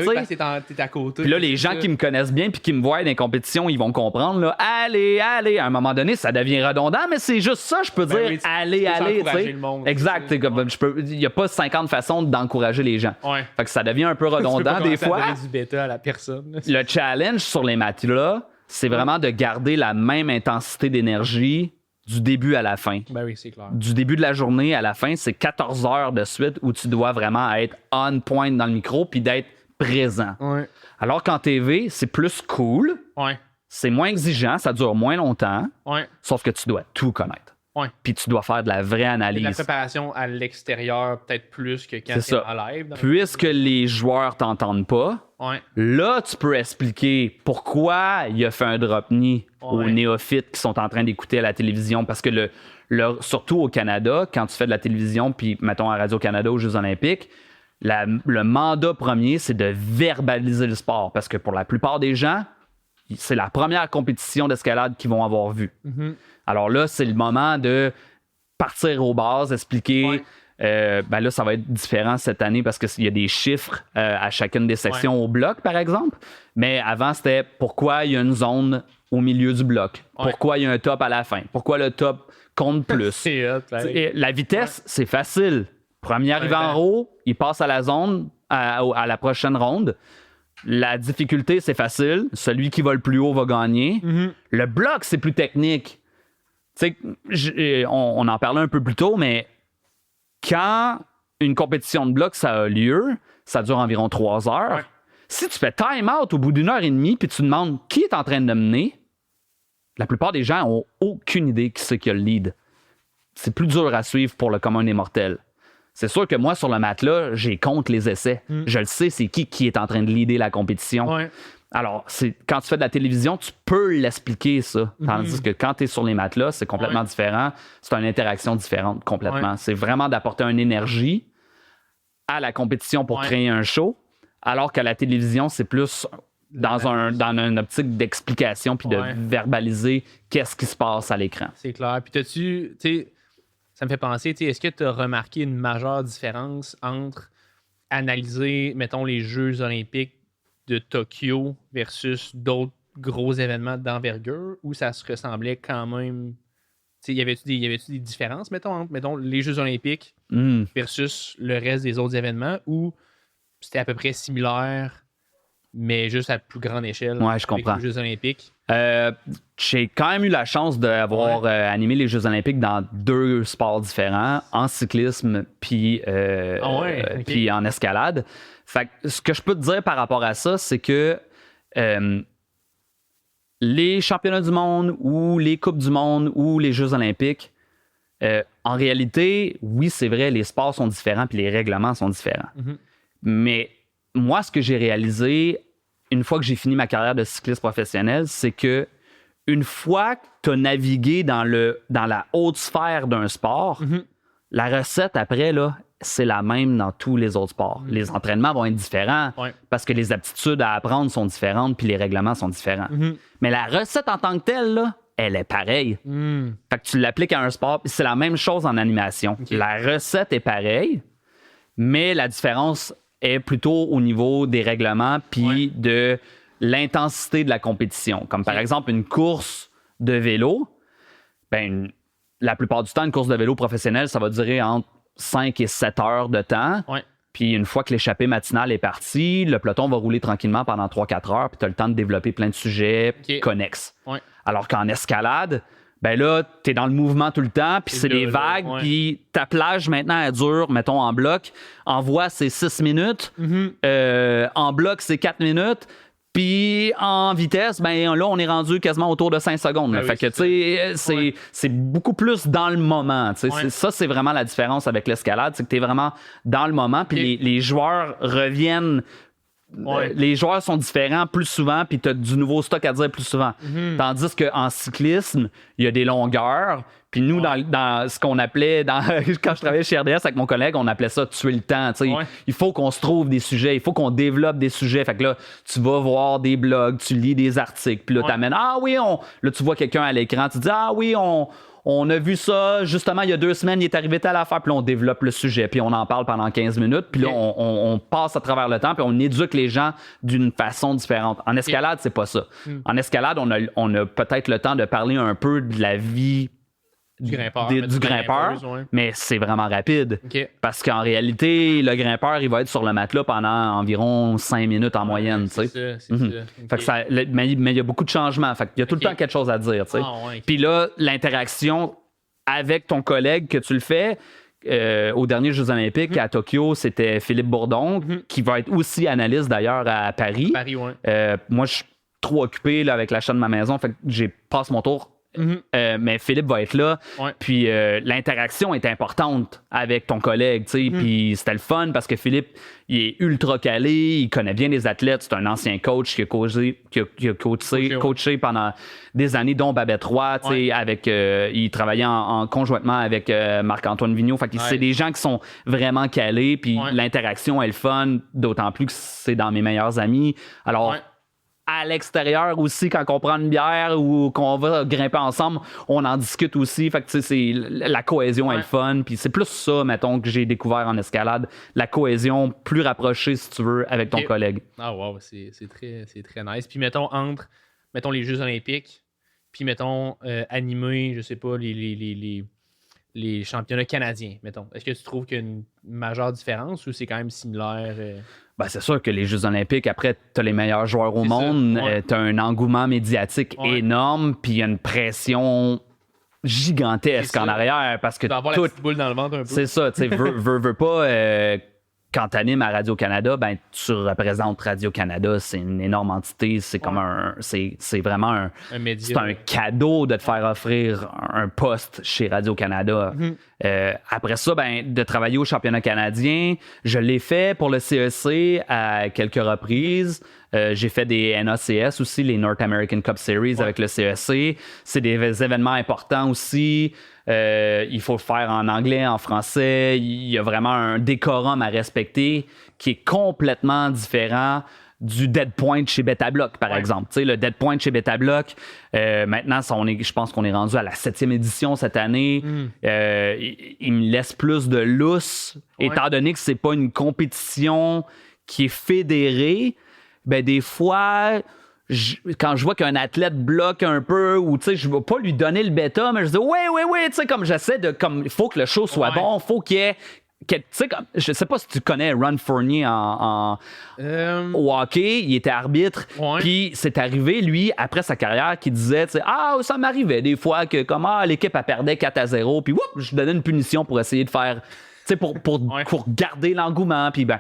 T'es à côté. Puis là, les gens qui me connaissent bien puis qui me voient dans les compétitions, ils vont comprendre. Là, allez. À un moment donné, ça devient redondant, mais c'est juste ça, je peux dire allez. Encourager le monde, exact. Il n'y a pas 50 façons d'encourager les gens. Fait que ça devient un peu redondant des fois. À donner du bêta à la personne. Le challenge sur les matelas, c'est vraiment de garder la même intensité d'énergie du début à la fin. C'est clair. Du début de la journée à la fin, c'est 14 heures de suite où tu dois vraiment être on point dans le micro puis d'être présent. Alors qu'en TV, c'est plus cool. C'est moins exigeant, ça dure moins longtemps. Sauf que tu dois tout connaître. Puis tu dois faire de la vraie analyse. La préparation à l'extérieur, peut-être plus que quand tu es en live. Puisque les joueurs t'entendent pas, là, tu peux expliquer pourquoi il a fait un drop knee aux néophytes qui sont en train d'écouter à la télévision. Parce que surtout au Canada, quand tu fais de la télévision, puis mettons à Radio-Canada aux Jeux olympiques, le mandat premier, c'est de verbaliser le sport. Parce que pour la plupart des gens, c'est la première compétition d'escalade qu'ils vont avoir vue. Alors là, c'est le moment de partir aux bases, expliquer. Là, ça va être différent cette année parce qu'il y a des chiffres à chacune des sections au bloc, par exemple. Mais avant, c'était pourquoi il y a une zone au milieu du bloc. Pourquoi il y a un top à la fin. Pourquoi le top compte plus. La vitesse, c'est facile. Premier arrivé en haut, il passe à la zone, à la prochaine ronde. La difficulté, c'est facile. Celui qui va le plus haut va gagner. Le bloc, c'est plus technique. On en parlait un peu plus tôt, mais quand une compétition de bloc, ça a lieu, ça dure environ 3 heures. Si tu fais time-out au bout d'1 heure et demie puis tu demandes qui est en train de mener, la plupart des gens n'ont aucune idée qui c'est qui a le lead. C'est plus dur à suivre pour le commun des mortels. C'est sûr que moi, sur le matelas, j'ai compte les essais. Je le sais, c'est qui est en train de leader la compétition. Alors, quand tu fais de la télévision, tu peux l'expliquer, ça. Tandis que quand tu es sur les matelas, c'est complètement différent. C'est une interaction différente, complètement. C'est vraiment d'apporter une énergie à la compétition pour créer un show, alors qu'à la télévision, c'est plus dans une optique d'explication puis de verbaliser qu'est-ce qui se passe à l'écran. C'est clair. Puis ça me fait penser, est-ce que tu as remarqué une majeure différence entre analyser, mettons, les Jeux olympiques de Tokyo versus d'autres gros événements d'envergure, où ça se ressemblait quand même? Y avait-tu des différences, mettons, entre les Jeux olympiques versus le reste des autres événements, où c'était à peu près similaire, mais juste à plus grande échelle je comprends. Les Jeux olympiques? J'ai quand même eu la chance d'avoir animé les Jeux olympiques dans 2 sports différents, en cyclisme puis en escalade. Fait que ce que je peux te dire par rapport à ça, c'est que les championnats du monde ou les coupes du monde ou les Jeux olympiques, En réalité, oui, c'est vrai, les sports sont différents puis les règlements sont différents. Mais moi, ce que j'ai réalisé une fois que j'ai fini ma carrière de cycliste professionnel, c'est que une fois que tu as navigué dans la haute sphère d'un sport, la recette après, là, c'est la même dans tous les autres sports. Les entraînements vont être différents parce que les aptitudes à apprendre sont différentes puis les règlements sont différents. Mais la recette en tant que telle, là, elle est pareille. Fait que tu l'appliques à un sport, puis c'est la même chose en animation. La recette est pareille, mais la différence est plutôt au niveau des règlements puis de l'intensité de la compétition. Comme par exemple une course de vélo, ben, la plupart du temps, une course de vélo professionnelle, ça va durer entre 5 et 7 heures de temps. Puis une fois que l'échappée matinale est partie, le peloton va rouler tranquillement pendant 3-4 heures, puis tu as le temps de développer plein de sujets connexes. Alors qu'en escalade, ben là, t'es dans le mouvement tout le temps, puis c'est des vagues, puis ta plage maintenant, elle dure, mettons, en bloc. En voie, c'est 6 minutes. En bloc, c'est 4 minutes. Puis en vitesse, ben là, on est rendu quasiment autour de 5 secondes. Fait que, tu sais, c'est beaucoup plus dans le moment. Ça, c'est vraiment la différence avec l'escalade, c'est que t'es vraiment dans le moment, puis les joueurs reviennent. Les joueurs sont différents plus souvent, puis tu as du nouveau stock à dire plus souvent. Tandis qu'en cyclisme, il y a des longueurs. Puis nous, dans ce qu'on appelait, quand je travaillais chez RDS avec mon collègue, on appelait ça tuer le temps. Il faut qu'on se trouve des sujets, il faut qu'on développe des sujets. Fait que là, tu vas voir des blogs, tu lis des articles, puis là, t'amènes, là, tu vois quelqu'un à l'écran, tu dis, on a vu ça, justement, il y a 2 semaines, il est arrivé à l'affaire, puis là, on développe le sujet, puis on en parle pendant 15 minutes, puis là, on passe à travers le temps, puis on éduque les gens d'une façon différente. En escalade, c'est pas ça. En escalade, on a peut-être le temps de parler un peu de la vie du grimpeur, mais c'est vraiment rapide. Parce qu'en réalité, le grimpeur, il va être sur le matelas pendant environ 5 minutes en moyenne. C'est ça. Fait que mais il y a beaucoup de changements. Fait qu'il y a tout le temps quelque chose à dire. Puis là, l'interaction avec ton collègue que tu le fais, aux derniers Jeux olympiques à Tokyo, c'était Philippe Bourdon, qui va être aussi analyste d'ailleurs à Paris. Moi, je suis trop occupé là, avec l'achat de ma maison, fait que j'ai passe mon tour. Mais Philippe va être là. Puis l'interaction est importante avec ton collègue. Puis c'était le fun parce que Philippe, il est ultra calé, il connaît bien les athlètes. C'est un ancien coach qui a coaché pendant des années, dont Babette Roy. Il travaillait conjointement avec Marc-Antoine Vigneault. Fait que c'est des gens qui sont vraiment calés. Puis l'interaction est le fun, d'autant plus que c'est dans mes meilleurs amis. Alors, à l'extérieur aussi, quand on prend une bière ou qu'on va grimper ensemble, on en discute aussi. Fait que c'est la cohésion est le fun. Puis c'est plus ça, mettons, que j'ai découvert en escalade. La cohésion plus rapprochée, si tu veux, avec ton collègue. Ah wow, c'est très nice. Puis mettons, mettons les Jeux olympiques, puis mettons animer, je sais pas, les championnats canadiens, mettons. Est-ce que tu trouves qu'il y a une majeure différence ou c'est quand même similaire? Ben, c'est sûr que les Jeux olympiques, après, tu as les meilleurs joueurs au monde, tu as un engouement médiatique énorme, puis il y a une pression gigantesque en arrière parce que tu vas avoir la petite boule dans le ventre un peu. C'est ça, tu sais, veux pas... quand tu animes à Radio-Canada, ben, tu représentes Radio-Canada. C'est une énorme entité. C'est comme c'est vraiment un média. C'est un cadeau de te faire offrir un poste chez Radio-Canada. Après ça, ben, de travailler au championnat canadien, je l'ai fait pour le CEC à quelques reprises. J'ai fait des NACS aussi, les North American Cup Series avec le CEC. C'est des événements importants aussi. Il faut le faire en anglais, en français. Il y a vraiment un décorum à respecter qui est complètement différent du Dead Point chez Betablock, par exemple. Tu sais, le Dead Point chez Betablock, maintenant, je pense qu'on est rendu à la 7e édition cette année. Il me laisse plus de lousse, étant donné que c'est pas une compétition qui est fédérée. Ben, des fois... quand je vois qu'un athlète bloque un peu ou tu sais je ne vais pas lui donner le bêta mais je dis oui tu sais comme j'essaie de comme il faut que le show soit bon, faut qu'il y ait tu sais comme je sais pas si tu connais Ron Fournier au hockey, il était arbitre puis c'est arrivé lui après sa carrière qui disait tu sais ça m'arrivait des fois que comme l'équipe elle perdait 4-0 puis je donnais une punition pour essayer de faire tu sais pour garder l'engouement puis ben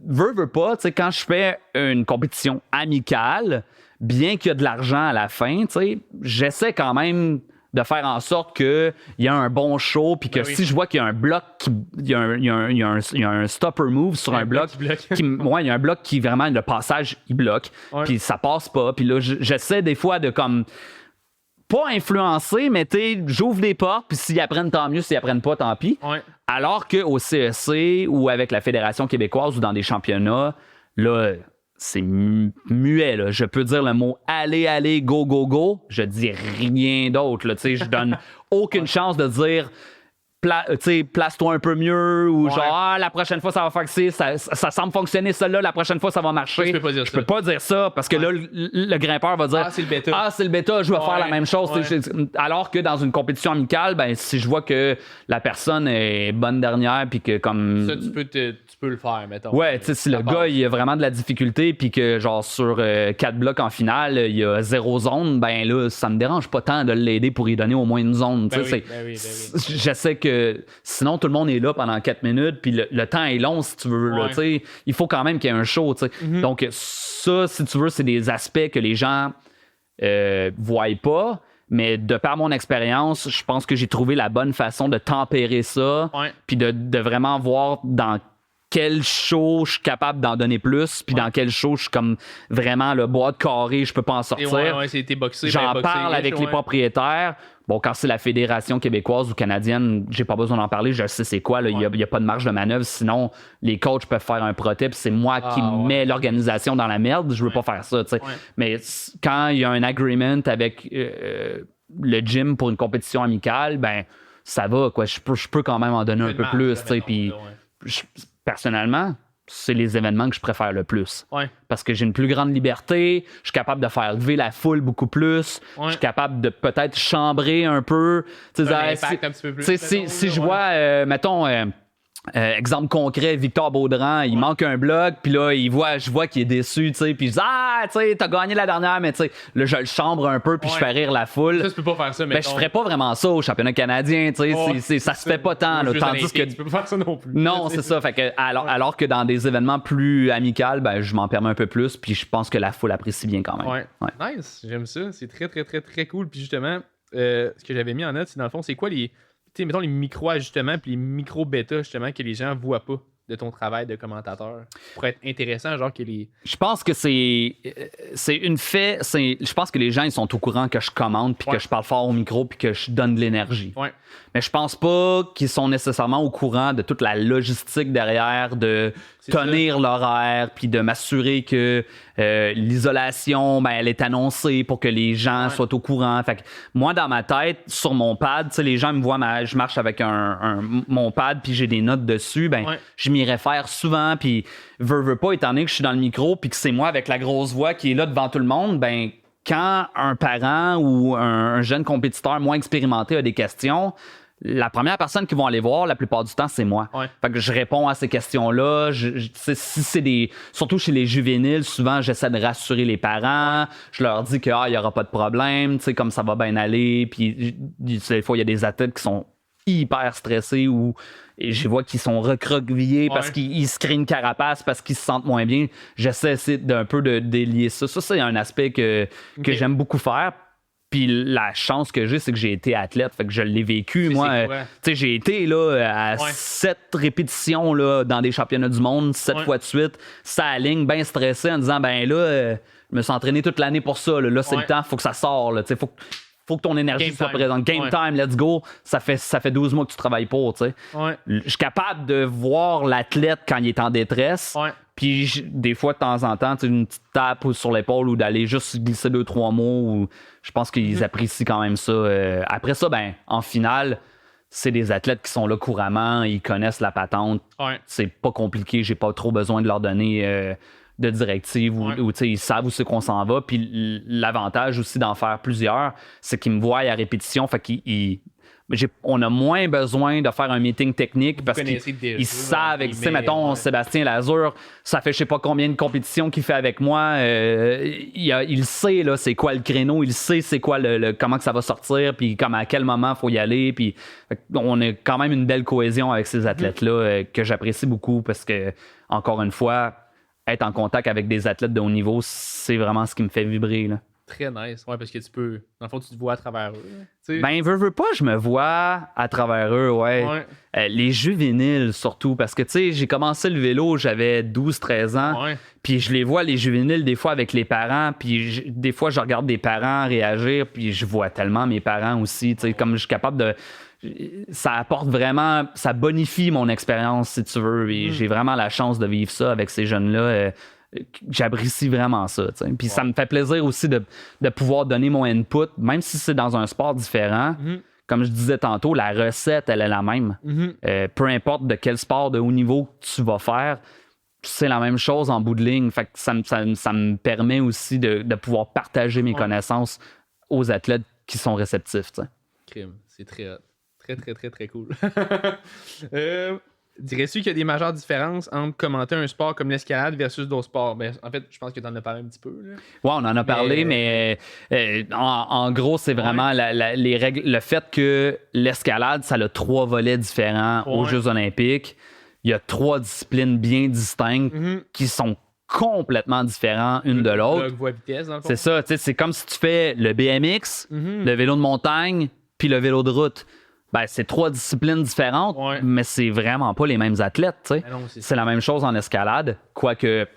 veux pas tu sais quand je fais une compétition amicale bien qu'il y a de l'argent à la fin, tu sais, j'essaie quand même de faire en sorte qu'il y a un bon show, puis que si je vois qu'il y a un bloc, il y a un stopper move sur un bloc, il y a un bloc qui vraiment, le passage, il bloque, puis ça passe pas. Puis là, j'essaie des fois de comme, pas influencer, mais j'ouvre des portes, puis s'ils apprennent, tant mieux, s'ils apprennent pas, tant pis. Alors qu'au CEC ou avec la Fédération québécoise ou dans des championnats, là, c'est muet, là. Je peux dire le mot « allez, go, go, go ». Je dis rien d'autre, là. Je donne aucune chance de dire place-toi un peu mieux ou genre la prochaine fois ça va faire que ça semble fonctionner celle-là, la prochaine fois ça va marcher. Je peux pas dire ça parce que là le grimpeur va dire c'est le bêta, je vais faire la même chose. Alors que dans une compétition amicale, ben si je vois que la personne est bonne dernière puis que comme ça tu peux le faire, mettons. Si le gars il a vraiment de la difficulté puis que genre sur 4 blocs en finale il y a 0 zone, ben là ça me dérange pas tant de l'aider pour y donner au moins une zone. J'essaie que sinon tout le monde est là pendant 4 minutes puis le temps est long si tu veux là, il faut quand même qu'il y ait un show. Donc ça, si tu veux, c'est des aspects que les gens voient pas, mais de par mon expérience, je pense que j'ai trouvé la bonne façon de tempérer ça puis de vraiment voir dans quel show je suis capable d'en donner plus, puis dans quel show je suis comme vraiment le boîte carré, je peux pas en sortir. J'en parle avec les propriétaires. Bon, quand c'est la Fédération québécoise ou canadienne, j'ai pas besoin d'en parler, je sais c'est quoi. Il n'y a pas de marge de manœuvre. Sinon, les coachs peuvent faire un protip. C'est moi qui mets l'organisation dans la merde. Je veux pas faire ça. Mais quand il y a un agreement avec le gym pour une compétition amicale, ben ça va. Quoi. Je peux quand même en donner un peu plus. Puis personnellement, c'est les événements que je préfère le plus. Parce que j'ai une plus grande liberté, je suis capable de faire lever la foule beaucoup plus, je suis capable de peut-être chambrer un peu. Un impact un petit peu plus. Si je vois, mettons... exemple concret, Victor Baudran, il manque un bloc, puis là, je vois qu'il est déçu, puis je dis t'as gagné la dernière, mais là, je le chambre un peu, puis je fais rire la foule. Ça, tu peux pas faire ça, mais. Je ferais pas vraiment ça au championnat canadien, ça se fait pas tant, là, tandis que. Tu peux pas faire ça non plus. Non, c'est ça. Fait que, alors que dans des événements plus amicaux, ben, je m'en permets un peu plus, puis je pense que la foule apprécie bien quand même. Nice, j'aime ça. C'est très, très, très, très cool. Puis justement, ce que j'avais mis en note, c'est dans le fond, c'est quoi mettons les micro-ajustements puis les micro-bêtas, justement, que les gens voient pas de ton travail de commentateur pour être intéressant, genre que les... Je pense que je pense que les gens, ils sont au courant que je commente puis que je parle fort au micro puis que je donne de l'énergie. Mais je pense pas qu'ils sont nécessairement au courant de toute la logistique derrière, de tenir l'horaire puis de m'assurer que l'isolation, ben, elle est annoncée pour que les gens soient au courant. Fait que moi, dans ma tête, sur mon pad, les gens me voient, je marche avec mon pad puis j'ai des notes dessus, ben, je m'y réfère souvent puis veux pas, étant donné que je suis dans le micro puis que c'est moi avec la grosse voix qui est là devant tout le monde, ben, quand un parent ou un jeune compétiteur moins expérimenté a des questions, la première personne qu'ils vont aller voir, la plupart du temps, c'est moi. Fait que je réponds à ces questions-là. Si c'est surtout chez les juvéniles, souvent, j'essaie de rassurer les parents. Je leur dis que il y aura pas de problème, comme ça va bien aller. Puis des fois, il y a des athlètes qui sont hyper stressés ou je vois qu'ils sont recroquevillés parce qu'ils se créent une carapace, parce qu'ils se sentent moins bien. J'essaie d'un peu de délier ça. Ça, c'est un aspect que j'aime beaucoup faire. Puis la chance que j'ai, c'est que j'ai été athlète, fait que je l'ai vécu. Moi, j'ai été là, à 7 répétitions là, dans des championnats du monde, 7 fois de suite, ça aligne, bien stressé en disant, ben là, je me suis entraîné toute l'année pour ça. Là c'est le temps, faut que ça sorte. Faut que ton énergie soit présente. Game time, let's go. Ça fait 12 mois que tu travailles pour. Je suis capable de voir l'athlète quand il est en détresse. Puis des fois, de temps en temps, une petite tape sur l'épaule ou d'aller juste glisser 2-3 mots. Ou, je pense qu'ils apprécient quand même ça. Après ça, ben, en finale, c'est des athlètes qui sont là couramment. Ils connaissent la patente. C'est pas compliqué. J'ai pas trop besoin de leur donner de directives ou ils savent où c'est qu'on s'en va. Puis l'avantage aussi d'en faire plusieurs, c'est qu'ils me voient à répétition. Fait on a moins besoin de faire un meeting technique parce qu'ils savent, mettons, Sébastien Lazur, ça fait je sais pas combien de compétitions qu'il fait avec moi. Il sait là, c'est quoi le créneau, il sait c'est quoi comment que ça va sortir, puis à quel moment il faut y aller. Puis on a quand même une belle cohésion avec ces athlètes-là que j'apprécie beaucoup parce que, encore une fois, être en contact avec des athlètes de haut niveau, c'est vraiment ce qui me fait vibrer. Là. Très nice. Ouais, parce que tu peux. Dans le fond, tu te vois à travers eux. Ben, veux pas, je me vois à travers eux, ouais. Les juvéniles, surtout, parce que, tu sais, j'ai commencé le vélo, j'avais 12-13 ans. Ouais. Puis je les vois, les juvéniles, des fois avec les parents. Puis des fois, je regarde des parents réagir. Puis je vois tellement mes parents aussi. Tu sais, comme je suis capable de. Ça apporte vraiment. Ça bonifie mon expérience, si tu veux. Et j'ai vraiment la chance de vivre ça avec ces jeunes-là. J'apprécie vraiment ça. T'sais. Puis ça me fait plaisir aussi de pouvoir donner mon input, même si c'est dans un sport différent. Comme je disais tantôt, la recette, elle est la même. Peu importe de quel sport de haut niveau tu vas faire, c'est la même chose en bout de ligne. Fait que ça me permet aussi de pouvoir partager mes connaissances aux athlètes qui sont réceptifs. Crime, c'est très hot. Très, très, très, très cool. Dirais-tu qu'il y a des majeures différences entre commenter un sport comme l'escalade versus d'autres sports? Ben, en fait, je pense que tu en as parlé un petit peu. Là. Ouais, on en a parlé, mais en gros, c'est vraiment les règles, le fait que l'escalade, ça a 3 volets différents aux Jeux olympiques. Il y a 3 disciplines bien distinctes qui sont complètement différents une de l'autre. Voie vitesse, dans le fond. C'est ça, c'est comme si tu fais le BMX, le vélo de montagne, puis le vélo de route. Ben, c'est 3 disciplines différentes, mais c'est vraiment pas les mêmes athlètes. C'est la même chose en escalade, quoique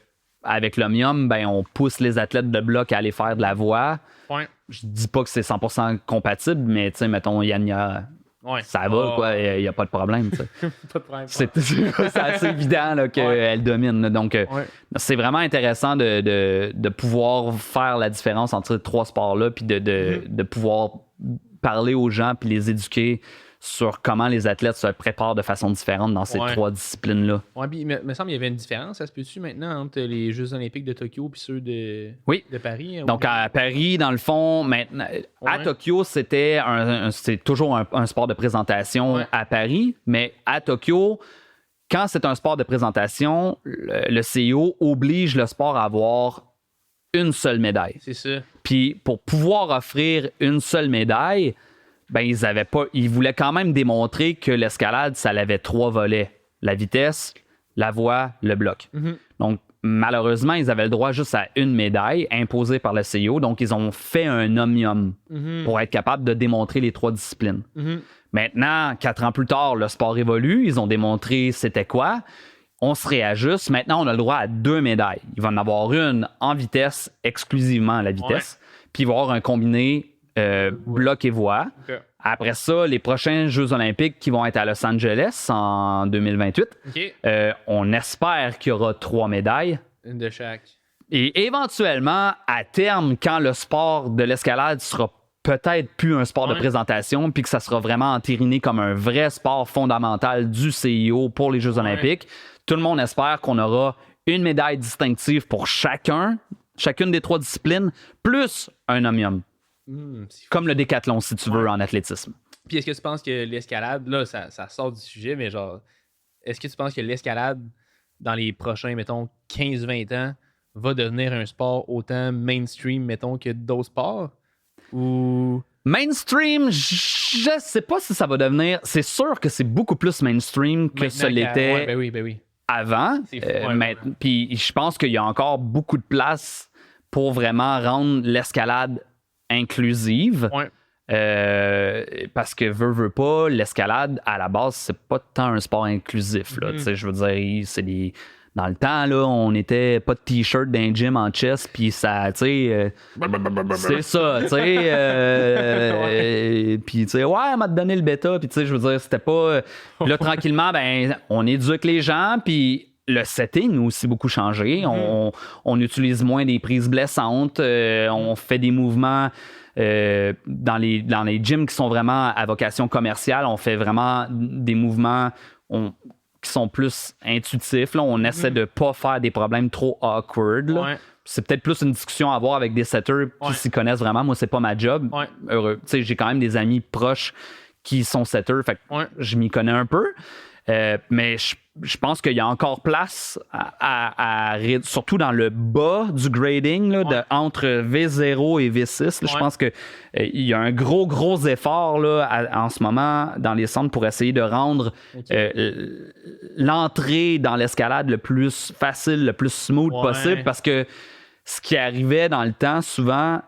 avec l'Omnium, ben, on pousse les athlètes de bloc à aller faire de la voie. Je dis pas que c'est 100% compatible, mais mettons Yania, ça va, quoi, il n'y a pas de problème. Pas de problème. C'est assez évident là, qu'elle domine. Là. Donc, c'est vraiment intéressant de pouvoir faire la différence entre ces 3 sports-là, puis de pouvoir parler aux gens puis les éduquer sur comment les athlètes se préparent de façon différente dans ces 3 disciplines-là. Oui, puis il me semble qu'il y avait une différence, ça se peut-tu maintenant, entre les Jeux olympiques de Tokyo et ceux de Paris? Donc, à Paris, dans le fond, maintenant, à Tokyo, c'est toujours un sport de présentation à Paris, mais à Tokyo, quand c'est un sport de présentation, le CIO oblige le sport à avoir une seule médaille. C'est ça. Puis pour pouvoir offrir une seule médaille, ben ils voulaient quand même démontrer que l'escalade, ça avait 3 volets. La vitesse, la voie, le bloc. Donc, malheureusement, ils avaient le droit juste à une médaille imposée par le CIO. Donc, ils ont fait un omnium pour être capable de démontrer les 3 disciplines. Maintenant, 4 ans plus tard, le sport évolue. Ils ont démontré c'était quoi. On se réajuste. Maintenant, on a le droit à 2 médailles. Il va en avoir une en vitesse, exclusivement à la vitesse. Puis il va y avoir un combiné bloc et voie. Après ça, les prochains Jeux olympiques qui vont être à Los Angeles en 2028, on espère qu'il y aura 3 médailles. Une de chaque. Et éventuellement, à terme, quand le sport de l'escalade sera peut-être plus un sport de présentation, puis que ça sera vraiment entériné comme un vrai sport fondamental du CIO pour les Jeux olympiques, tout le monde espère qu'on aura une médaille distinctive pour chacune des 3 disciplines, plus un omnium. Comme le décathlon, si tu veux, en athlétisme. Puis est-ce que tu penses que l'escalade, là, ça sort du sujet, mais genre, est-ce que tu penses que l'escalade, dans les prochains, mettons, 15-20 ans, va devenir un sport autant mainstream, mettons, que d'autres sports? Ou... Mainstream, je sais pas si ça va devenir... C'est sûr que c'est beaucoup plus mainstream que ce l'était ben oui. avant. Puis je pense qu'il y a encore beaucoup de place pour vraiment rendre l'escalade inclusive. Parce que veut pas, l'escalade, à la base, c'est pas tant un sport inclusif. Là. Je veux dire, c'est des... Dans le temps, là, on n'était pas de t-shirt d'un gym en chest, puis ça, tu sais... c'est ça, tu sais... puis, tu sais, elle m'a donné le bêta, puis, tu sais, je veux dire, c'était pas... Puis là, tranquillement, ben, on éduque les gens, puis le setting a aussi beaucoup changé. On utilise moins des prises blessantes, on fait des mouvements... dans les gyms qui sont vraiment à vocation commerciale, on fait vraiment des mouvements qui sont plus intuitifs. Là. On essaie de pas faire des problèmes trop awkward. Là. C'est peut-être plus une discussion à avoir avec des setters qui s'y connaissent vraiment. Moi, c'est pas ma job. Heureux. J'ai quand même des amis proches qui sont setters. Fait que je m'y connais un peu. Mais je pense qu'il y a encore place surtout dans le bas du grading, là, entre V0 et V6. Là, je pense qu'il y a un gros effort là, en ce moment dans les centres pour essayer de rendre l'entrée dans l'escalade le plus facile, le plus smooth possible, parce que ce qui arrivait dans le temps, souvent,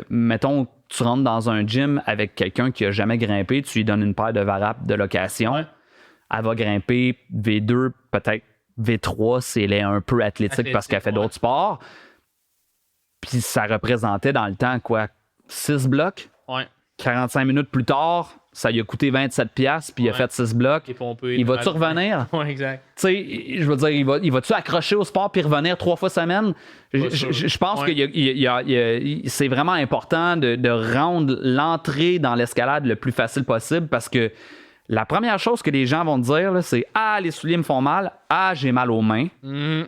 mettons, tu rentres dans un gym avec quelqu'un qui a jamais grimpé, tu lui donnes une paire de varapes de location, elle va grimper V2, peut-être V3 si elle est un peu athlétique parce qu'elle fait d'autres sports. Puis ça représentait dans le temps, 6 blocs? 45 minutes plus tard, ça lui a coûté 27$, puis il a fait 6 blocs. Il va-tu revenir? Oui, exact. Tu sais, je veux dire, il va-tu accrocher au sport puis revenir 3 fois semaine? Je pense que c'est vraiment important de rendre l'entrée dans l'escalade le plus facile possible parce que la première chose que les gens vont te dire, là, c'est « Ah, les souliers me font mal. Ah, j'ai mal aux mains.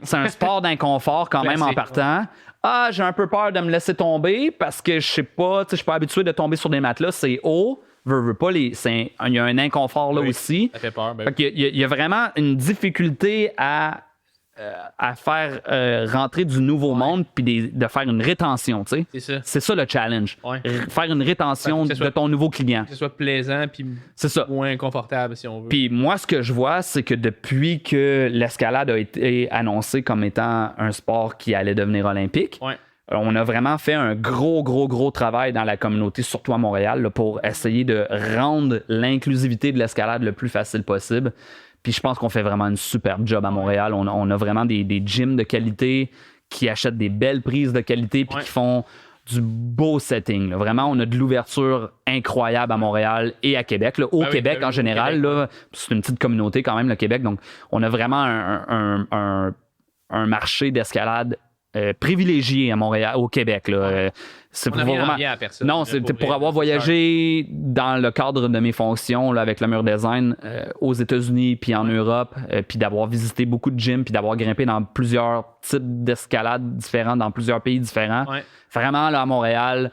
C'est un sport d'inconfort quand même en partant. Ah, j'ai un peu peur de me laisser tomber parce que je sais pas, je suis pas habitué de tomber sur des matelas, c'est haut. Veux pas, il y a un inconfort là aussi. Ça fait peur. Il y a vraiment une difficulté à faire rentrer du nouveau monde puis de faire une rétention. C'est ça le challenge. Faire une rétention de ton nouveau client. Que ce soit plaisant puis moins confortable si on veut. Puis moi, ce que je vois, c'est que depuis que l'escalade a été annoncée comme étant un sport qui allait devenir olympique, on a vraiment fait un gros travail dans la communauté, surtout à Montréal, là, pour essayer de rendre l'inclusivité de l'escalade le plus facile possible. Puis je pense qu'on fait vraiment une super job à Montréal. On a vraiment des gyms de qualité qui achètent des belles prises de qualité puis qui font du beau setting. Là. Vraiment, on a de l'ouverture incroyable à Montréal et à Québec. Là. Au Québec, en général, là, c'est une petite communauté quand même, le Québec. Donc, on a vraiment un marché d'escalade privilégié à Montréal, au Québec. Là. C'est pour vraiment... à personne. Non, c'est pour avoir voyagé dans le cadre de mes fonctions là, avec le Mur Design aux États-Unis puis en Europe, puis d'avoir visité beaucoup de gyms puis d'avoir grimpé dans plusieurs types d'escalades différents dans plusieurs pays différents. Vraiment, là, à Montréal,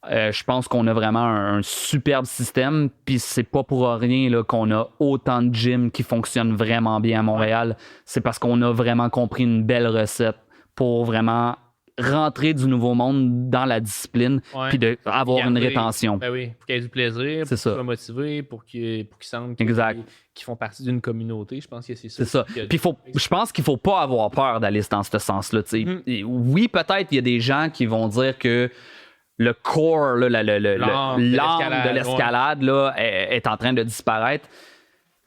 je pense qu'on a vraiment un superbe système, puis c'est pas pour rien là, qu'on a autant de gyms qui fonctionnent vraiment bien à Montréal. C'est parce qu'on a vraiment compris une belle recette pour vraiment rentrer du nouveau monde dans la discipline puis d'avoir une rétention. Ben oui, pour qu'il y ait du plaisir, pour qu'ils soient motivés, pour qu'ils sentent qu'ils font partie d'une communauté. Je pense que c'est ça. C'est ça. Puis je pense qu'il faut pas avoir peur d'aller dans ce sens-là. Oui, peut-être il y a des gens qui vont dire que le core, là, l'âme de l'escalade là, est en train de disparaître.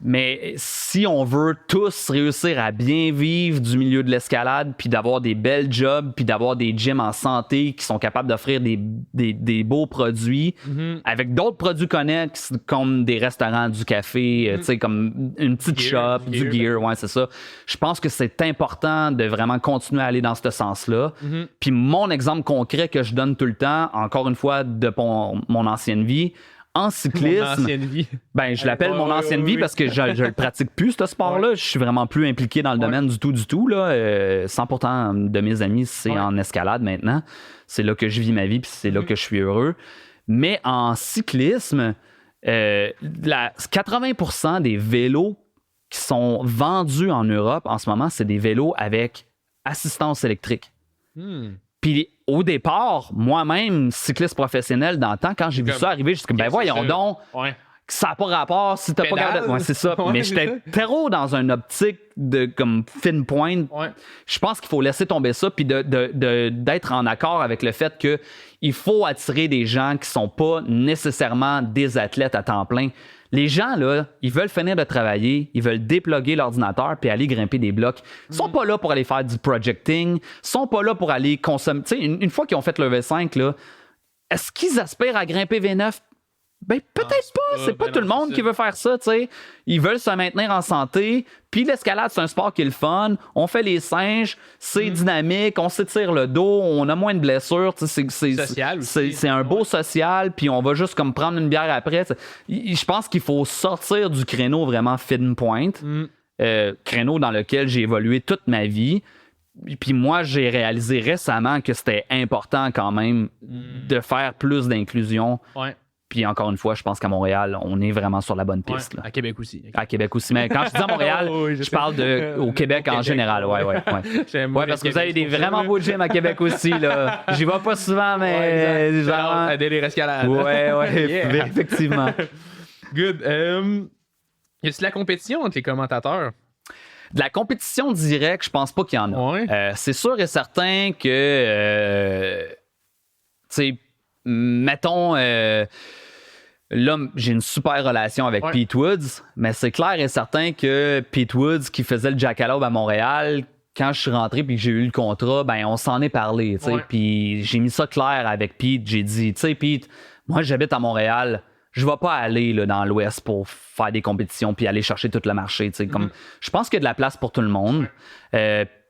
Mais si on veut tous réussir à bien vivre du milieu de l'escalade, puis d'avoir des belles jobs, puis d'avoir des gyms en santé qui sont capables d'offrir des beaux produits, avec d'autres produits connexes comme des restaurants, du café, tu sais, comme une petite shop, du gear, ouais, c'est ça. Je pense que c'est important de vraiment continuer à aller dans ce sens-là. Puis mon exemple concret que je donne tout le temps, encore une fois, de mon ancienne vie, en cyclisme, mon ancienne vie. Ben, je l'appelle mon ancienne vie parce que je le pratique plus, ce sport-là. Je suis vraiment plus impliqué dans le domaine du tout. Là. 100% de mes amis, c'est en escalade maintenant. C'est là que je vis ma vie puis c'est là que je suis heureux. Mais en cyclisme, 80% des vélos qui sont vendus en Europe en ce moment, c'est des vélos avec assistance électrique. Puis au départ, moi-même, cycliste professionnel dans le temps, quand j'ai vu ça arriver, je me suis dit, ben voyons donc, ça n'a pas rapport si t'as pas regardé. Ouais, c'est ça. Mais j'étais trop dans une optique de comme fine pointe. Je pense qu'il faut laisser tomber ça puis d'être en accord avec le fait que il faut attirer des gens qui sont pas nécessairement des athlètes à temps plein. Les gens, là, ils veulent finir de travailler, ils veulent déploguer l'ordinateur puis aller grimper des blocs. Ils sont pas là pour aller faire du projecting, ils sont pas là pour aller consommer. Tu sais, une fois qu'ils ont fait le V5, là, est-ce qu'ils aspirent à grimper V9? Ben, peut-être pas. C'est pas tout le monde qui veut faire ça, tu sais. Ils veulent se maintenir en santé. Puis l'escalade, c'est un sport qui est le fun. On fait les singes, c'est dynamique, on s'étire le dos, on a moins de blessures. C'est un beau social, puis on va juste comme prendre une bière après. Je pense qu'il faut sortir du créneau vraiment fine pointe. Créneau dans lequel j'ai évolué toute ma vie. Puis moi, j'ai réalisé récemment que c'était important quand même de faire plus d'inclusion. Puis encore une fois, je pense qu'à Montréal, on est vraiment sur la bonne piste. Là. À Québec aussi. À Québec aussi. Mais quand je dis à Montréal, je parle au Québec en général. Ouais, parce que vous avez des vraiment beaux gyms à Québec aussi. Là. J'y vais pas souvent, mais... genre... à délire escalade. Ouais, effectivement. Good. Y a-t-il la compétition entre les commentateurs? De la compétition directe, je pense pas qu'il y en a. Ouais. C'est sûr et certain que, tu sais, mettons, là, j'ai une super relation avec Pete Woods, mais c'est clair et certain que Pete Woods, qui faisait le Jackalope à Montréal, quand je suis rentré puis que j'ai eu le contrat, ben on s'en est parlé, tu sais. Puis j'ai mis ça clair avec Pete. J'ai dit, tu sais, Pete, moi, j'habite à Montréal. Je ne vais pas aller là, dans l'Ouest pour faire des compétitions puis aller chercher tout le marché. Comme, je pense qu'il y a de la place pour tout le monde.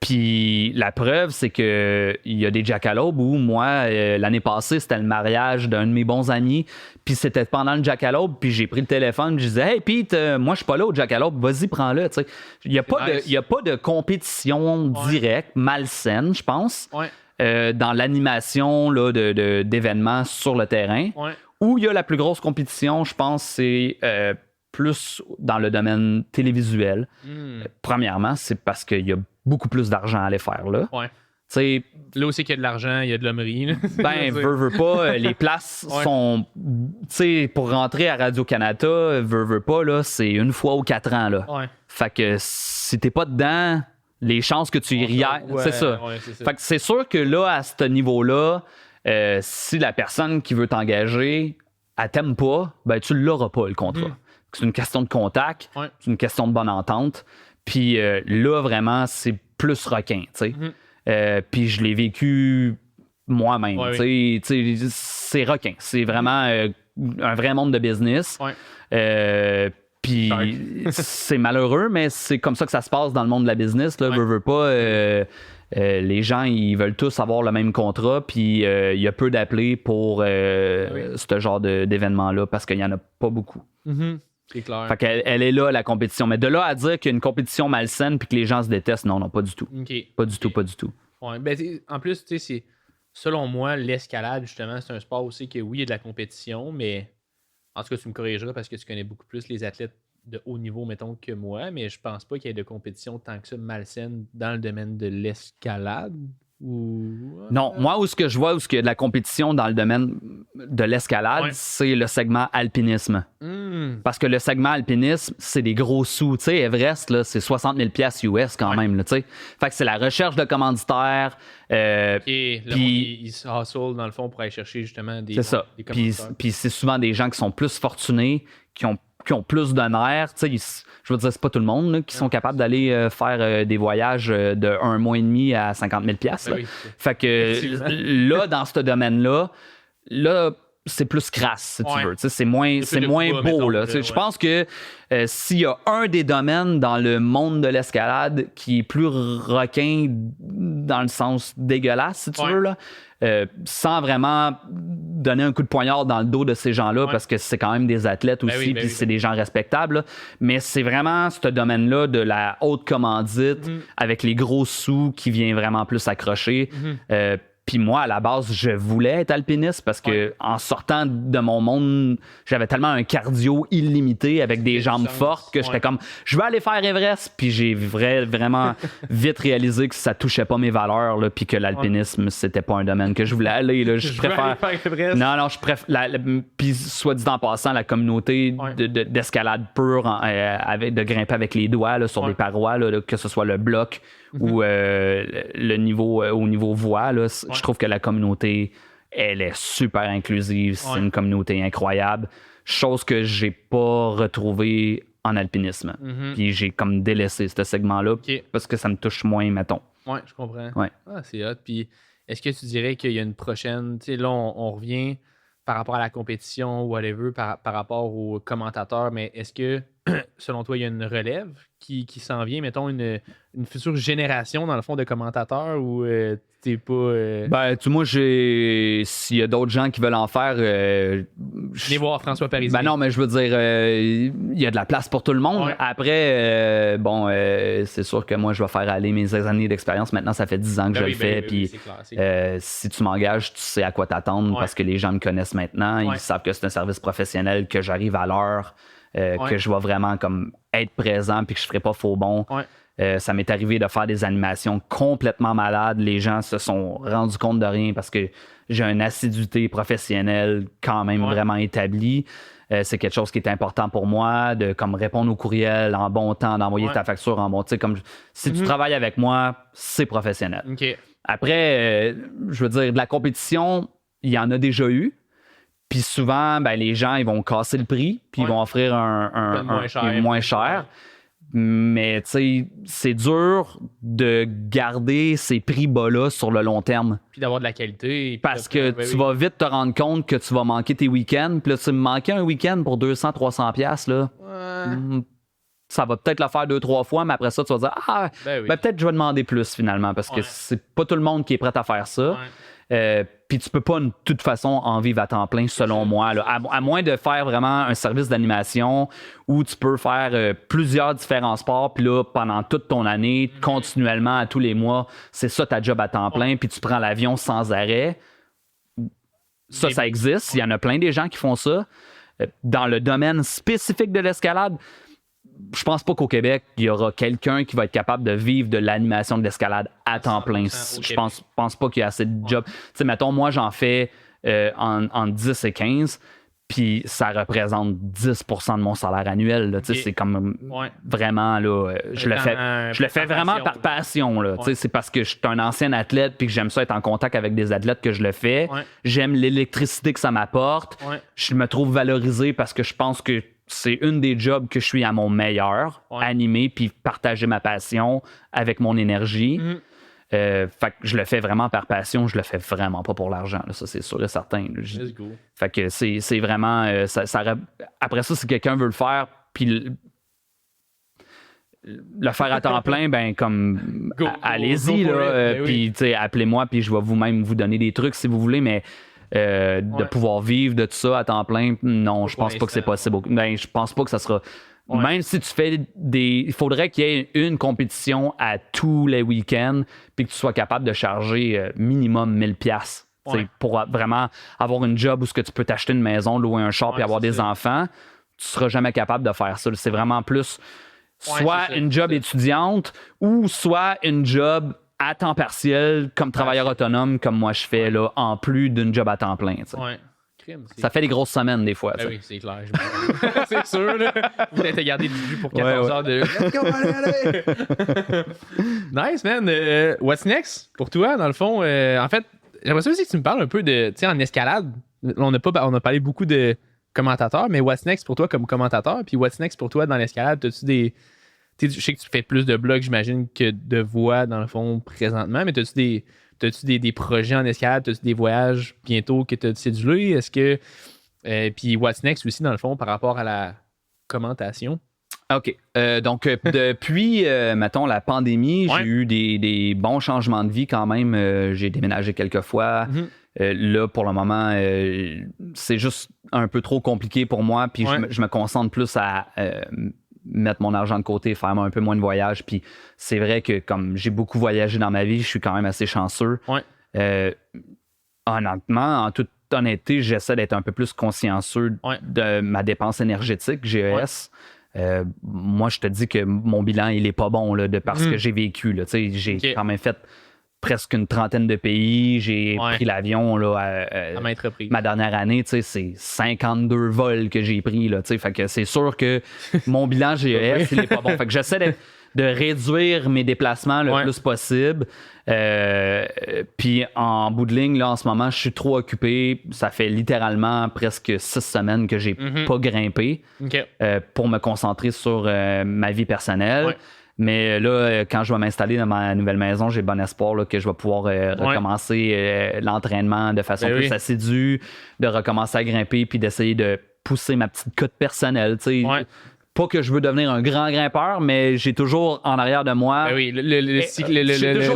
Puis la preuve, c'est qu'il y a des Jackalopes où moi, l'année passée, c'était le mariage d'un de mes bons amis. Puis c'était pendant le Jackalope. Puis j'ai pris le téléphone. Je disais, hey Pete, moi, je suis pas là au Jackalope. Vas-y, prends-le. Il n'y a pas de compétition directe, malsaine, je pense, dans l'animation là, d'événements sur le terrain. Où il y a la plus grosse compétition, je pense, c'est plus dans le domaine télévisuel. Premièrement, c'est parce qu'il y a beaucoup plus d'argent à aller faire là. T'sais, là aussi qu'il y a de l'argent, il y a de l'hommerie. Ben, veux pas, les places sont... T'sais, pour rentrer à Radio-Canada, veux pas, là, c'est une fois aux 4 ans. Là. Fait que si t'es pas dedans, les chances que tu y ailles, c'est ça. Fait que c'est sûr que là, à ce niveau-là, si la personne qui veut t'engager, elle t'aime pas, ben tu l'auras pas, le contrat. C'est une question de contact, c'est une question de bonne entente. Puis là, vraiment, c'est plus requin, tu sais. Puis je l'ai vécu moi-même, tu sais. C'est requin. C'est vraiment un vrai monde de business. Puis c'est malheureux, mais c'est comme ça que ça se passe dans le monde de la business. Là, veux pas... les gens, ils veulent tous avoir le même contrat, puis il y a peu d'appelés pour ce genre d'événement-là parce qu'il n'y en a pas beaucoup. C'est clair. Fait qu'elle est là, la compétition. Mais de là à dire qu'il y a une compétition malsaine puis que les gens se détestent, non, pas du tout. Pas du tout, pas du tout. Ben, en plus, tu sais, selon moi, l'escalade, justement, c'est un sport aussi que oui, il y a de la compétition, mais en tout cas, tu me corrigeras parce que tu connais beaucoup plus les athlètes de haut niveau, mettons, que moi, mais je pense pas qu'il y ait de compétition tant que ça malsaine dans le domaine de l'escalade. Non, moi, où ce que je vois, où il y a de la compétition dans le domaine de l'escalade, c'est le segment alpinisme. Parce que le segment alpinisme, c'est des gros sous. Tu sais, Everest, là, c'est 60 000 $ US quand même. Là, fait que c'est la recherche de commanditaires. Le monde, il se hustle, dans le fond, pour aller chercher justement des commanditaires. Puis c'est souvent des gens qui sont plus fortunés, qui ont plus de nerfs. Je veux dire, c'est pas tout le monde là, qui sont capables d'aller faire des voyages de 1 mois et demi à 50 000 $. Fait que là, dans ce domaine-là, c'est plus crasse, si tu veux. C'est moins beau. Je pense que s'il y a un des domaines dans le monde de l'escalade qui est plus requin dans le sens dégueulasse, si tu veux, là, sans vraiment donner un coup de poignard dans le dos de ces gens-là, parce que c'est quand même des athlètes aussi, puis c'est des gens respectables. Là. Mais c'est vraiment ce domaine-là de la haute commandite avec les gros sous qui vient vraiment plus accrocher. Puis moi, à la base, je voulais être alpiniste parce que en sortant de mon monde, j'avais tellement un cardio illimité avec des jambes fortes que j'étais comme, je vais aller faire Everest. Puis j'ai vraiment vite réalisé que ça touchait pas mes valeurs, là, puis que l'alpinisme, c'était pas un domaine que je voulais aller. Là. Je préfère. Non, je préfère. Puis soit dit en passant, la communauté d'escalade pure, de grimper avec les doigts là, sur des parois, là, que ce soit le bloc ou le niveau au niveau voie, là, je trouve que la communauté, elle est super inclusive. C'est une communauté incroyable. Chose que j'ai pas retrouvée en alpinisme. Puis j'ai comme délaissé ce segment-là parce que ça me touche moins, mettons. Ouais, je comprends. Ah, c'est hot. Puis est-ce que tu dirais qu'il y a une prochaine... Tu sais, là, on revient par rapport à la compétition, whatever, par rapport aux commentateurs, mais est-ce que, selon toi, il y a une relève qui s'en vient, mettons, une future génération, dans le fond, de commentateurs ou t'es pas... Ben, moi, s'il y a d'autres gens qui veulent en faire... Venez voir François Parisien. Ben non, mais je veux dire, il y a de la place pour tout le monde. Après, c'est sûr que moi, je vais faire aller mes années d'expérience. Maintenant, ça fait 10 ans que je le fais. Puis si tu m'engages, tu sais à quoi t'attendre parce que les gens me connaissent maintenant. Ils savent que c'est un service professionnel, que j'arrive à l'heure, que je vais vraiment comme être présent puis que je ferai pas faux bon. Ça m'est arrivé de faire des animations complètement malades. Les gens se sont rendus compte de rien parce que j'ai une assiduité professionnelle quand même vraiment établie. C'est quelque chose qui est important pour moi, de comme répondre aux courriels en bon temps, d'envoyer ta facture en bon temps. Comme si tu travailles avec moi, c'est professionnel. Okay. Après, je veux dire, de la compétition, il y en a déjà eu. Puis souvent, ben, les gens ils vont casser le prix, puis ils vont offrir un moins cher. Mais tu sais, c'est dur de garder ces prix bas-là sur le long terme. Puis d'avoir de la qualité. Parce que tu vas vite te rendre compte que tu vas manquer tes week-ends. Puis là, tu me manquais un week-end pour 200-300$, là. Ça va peut-être le faire 2-3 fois, mais après ça, tu vas dire ben peut-être je vais demander plus finalement, parce que c'est pas tout le monde qui est prêt à faire ça. Puis tu peux pas de toute façon en vivre à temps plein, selon moi. Là. À moins de faire vraiment un service d'animation où tu peux faire plusieurs différents sports, puis là, pendant toute ton année, continuellement, à tous les mois, c'est ça ta job à temps plein, puis tu prends l'avion sans arrêt. Ça existe. Il y en a plein des gens qui font ça. Dans le domaine spécifique de l'escalade, je pense pas qu'au Québec, il y aura quelqu'un qui va être capable de vivre de l'animation de l'escalade à temps plein. Je pense pas qu'il y a assez de jobs. Tu sais, mettons, moi, j'en fais en 10 et 15, puis ça représente 10% de mon salaire annuel. Là, c'est comme vraiment, là, je le fais vraiment par passion. Là, c'est parce que je suis un ancien athlète puis que j'aime ça être en contact avec des athlètes que je le fais. J'aime l'électricité que ça m'apporte. Je me trouve valorisé parce que je pense que c'est une des jobs que je suis à mon meilleur, animer puis partager ma passion avec mon énergie. Fait que je le fais vraiment par passion, je le fais vraiment pas pour l'argent, là, ça c'est sûr et certain. Fait que c'est vraiment après ça, si quelqu'un veut le faire puis le faire à temps plein, ben comme allez-y là, puis appelez-moi puis je vais vous-même vous donner des trucs si vous voulez, mais de pouvoir vivre de tout ça à temps plein, non, je pense pas que c'est possible. Ben, je pense pas que ça sera. Même si tu fais il faudrait qu'il y ait une compétition à tous les week-ends, puis que tu sois capable de charger minimum 1000$. Pour vraiment avoir une job où ce que tu peux t'acheter une maison, louer un char, puis avoir des enfants, tu seras jamais capable de faire ça. C'est vraiment plus soit une job étudiante ou soit une job à temps partiel, comme travailleur autonome, comme moi je fais, là, en plus d'une job à temps plein. Ça fait des grosses semaines, des fois. Oui, c'est clair. C'est sûr. Là. Vous avez gardé du jus pour 14 heures de... Let's go, allez! Nice, man. What's next pour toi, dans le fond? En fait, j'aimerais ça aussi que tu me parles un peu de... Tu sais, en escalade, on a parlé beaucoup de commentateurs, mais what's next pour toi comme commentateur? Puis what's next pour toi dans l'escalade? As-tu des... Je sais que tu fais plus de blogs, j'imagine, que de voix, dans le fond, présentement, mais as-tu des projets en escalade? As-tu des voyages bientôt que tu as cédulés? Est-ce que... puis what's next aussi, dans le fond, par rapport à la commentation? OK. Donc, depuis, mettons, la pandémie, j'ai eu des bons changements de vie quand même. J'ai déménagé quelques fois. Là, pour le moment, c'est juste un peu trop compliqué pour moi. Puis je me concentre plus à... mettre mon argent de côté, faire un peu moins de voyages. Puis c'est vrai que comme j'ai beaucoup voyagé dans ma vie, je suis quand même assez chanceux. Honnêtement, en toute honnêteté, j'essaie d'être un peu plus consciencieux de ma dépense énergétique, GES. Moi, je te dis que mon bilan, il est pas bon là, de parce que j'ai vécu. Là. J'ai quand même fait presque une trentaine de pays. J'ai pris l'avion là, ma dernière année. C'est 52 vols que j'ai pris. Là, fait que c'est sûr que mon bilan GES, il est pas bon. Fait que j'essaie de réduire mes déplacements le plus possible. Puis en bout de ligne, là, en ce moment, je suis trop occupé. Ça fait littéralement presque 6 semaines que j'ai pas grimpé pour me concentrer sur ma vie personnelle. Mais là, quand je vais m'installer dans ma nouvelle maison, j'ai bon espoir là, que je vais pouvoir recommencer l'entraînement de façon plus assidue, de recommencer à grimper puis d'essayer de pousser ma petite cote personnelle. Pas que je veux devenir un grand grimpeur, mais j'ai toujours en arrière de moi...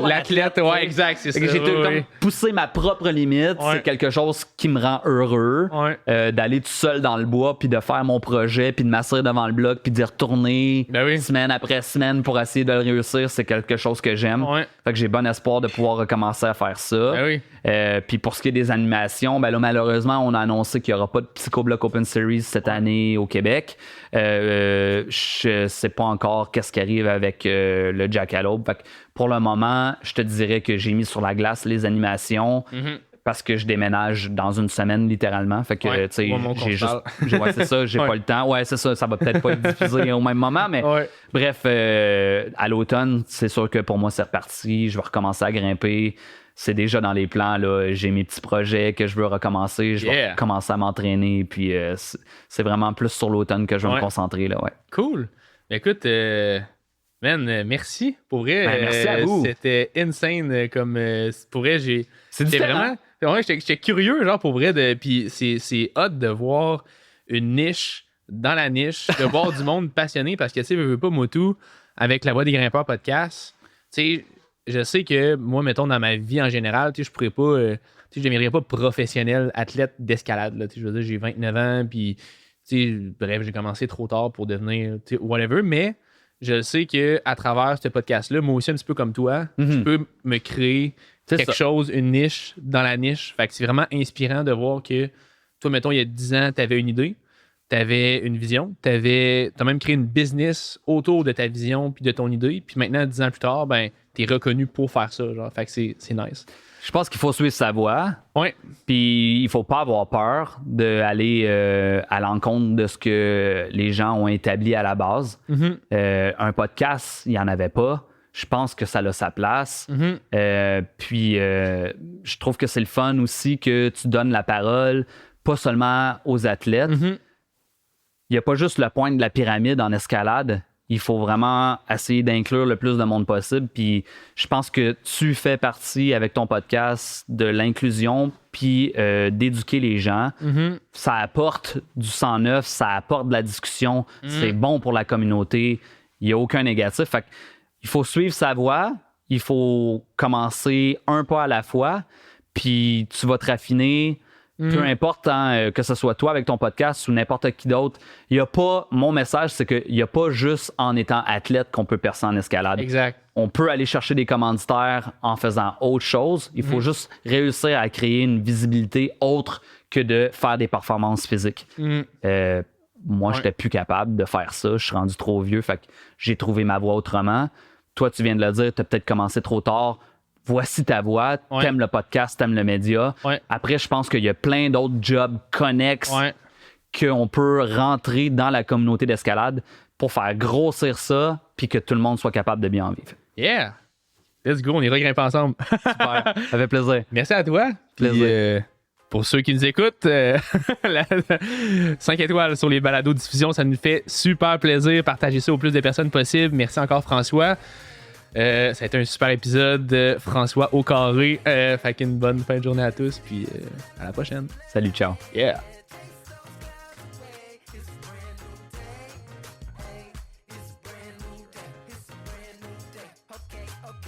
l'athlète, exact, c'est ça. J'ai poussé ma propre limite. C'est quelque chose qui me rend heureux d'aller tout seul dans le bois, puis de faire mon projet, puis de m'asseoir devant le bloc, puis d'y retourner semaine après semaine pour essayer de le réussir. C'est quelque chose que j'aime. Fait que j'ai bon espoir de pouvoir recommencer à faire ça. Puis pour ce qui est des animations, ben là, malheureusement, on a annoncé qu'il n'y aura pas de Psycho Block Open Series cette année au Québec. je sais pas encore qu'est-ce qui arrive avec le Jackalope. Fait que pour le moment, je te dirais que j'ai mis sur la glace les animations. Parce que je déménage dans une semaine, littéralement. Fait que, tu sais, j'ai juste. C'est ça, j'ai pas le temps. Ouais, c'est ça, ça va peut-être pas être diffusé au même moment, mais bref, à l'automne, c'est sûr que pour moi, c'est reparti. Je vais recommencer à grimper. C'est déjà dans les plans, là. J'ai mes petits projets que je veux recommencer. Je vais commencer à m'entraîner. Puis, c'est vraiment plus sur l'automne que je vais me concentrer, là, ouais. Cool. Écoute, man, merci. Pour vrai, merci à vous. C'était insane. Comme, pour vrai, c'était vraiment. J'étais curieux, genre, pour vrai. Puis c'est hot de voir une niche dans la niche, de voir du monde passionné parce que, tu sais, je veux pas Motu avec la Voix des Grimpeurs podcast. Tu sais, je sais que moi, mettons, dans ma vie en général, tu sais, je pourrais pas. Tu sais, je deviendrais pas professionnel athlète d'escalade. Là, tu sais, je veux dire, j'ai 29 ans, puis, tu sais, bref, j'ai commencé trop tard pour devenir, tu sais, whatever, mais je sais qu'à travers ce podcast-là, moi aussi, un petit peu comme toi, je peux me créer quelque chose, une niche dans la niche. Fait que c'est vraiment inspirant de voir que toi, mettons, il y a 10 ans, tu avais une idée, tu avais une vision, tu as même créé une business autour de ta vision puis de ton idée. Puis maintenant, 10 ans plus tard, ben, tu es reconnu pour faire ça. Genre. Fait que c'est nice. Je pense qu'il faut suivre sa voie. Ouais. Puis il faut pas avoir peur d'aller à l'encontre de ce que les gens ont établi à la base. Un podcast, il n'y en avait pas. Je pense que ça a sa place. Puis je trouve que c'est le fun aussi que tu donnes la parole, pas seulement aux athlètes. Il n'y a pas juste le point de la pyramide en escalade. Il faut vraiment essayer d'inclure le plus de monde possible. Puis je pense que tu fais partie avec ton podcast de l'inclusion puis d'éduquer les gens. Ça apporte du sang neuf, ça apporte de la discussion. C'est bon pour la communauté. Il n'y a aucun négatif. Fait il faut suivre sa voie. Il faut commencer un pas à la fois. Puis tu vas te raffiner. Peu importe que ce soit toi avec ton podcast ou n'importe qui d'autre, il y a pas. Mon message, c'est qu'il n'y a pas juste en étant athlète qu'on peut percer en escalade. Exact. On peut aller chercher des commanditaires en faisant autre chose. Il faut juste réussir à créer une visibilité autre que de faire des performances physiques. Moi, j'étais plus capable de faire ça. Je suis rendu trop vieux. Fait que j'ai trouvé ma voie autrement. Toi, tu viens de le dire, tu as peut-être commencé trop tard. Voici ta voie, t'aimes le podcast, t'aimes le média. Après, je pense qu'il y a plein d'autres jobs connexes qu'on peut rentrer dans la communauté d'escalade pour faire grossir ça puis que tout le monde soit capable de bien en vivre. Yeah! Let's go, on ira grimper ensemble. Super, ça fait plaisir. Merci à toi. Plaisir. Pour ceux qui nous écoutent, 5 étoiles sur les balados diffusion, ça nous fait super plaisir. Partagez ça au plus de personnes possible. Merci encore, François. Ça a été un super épisode. François au carré. Fait qu'une bonne fin de journée à tous. Puis à la prochaine. Salut, ciao. Yeah.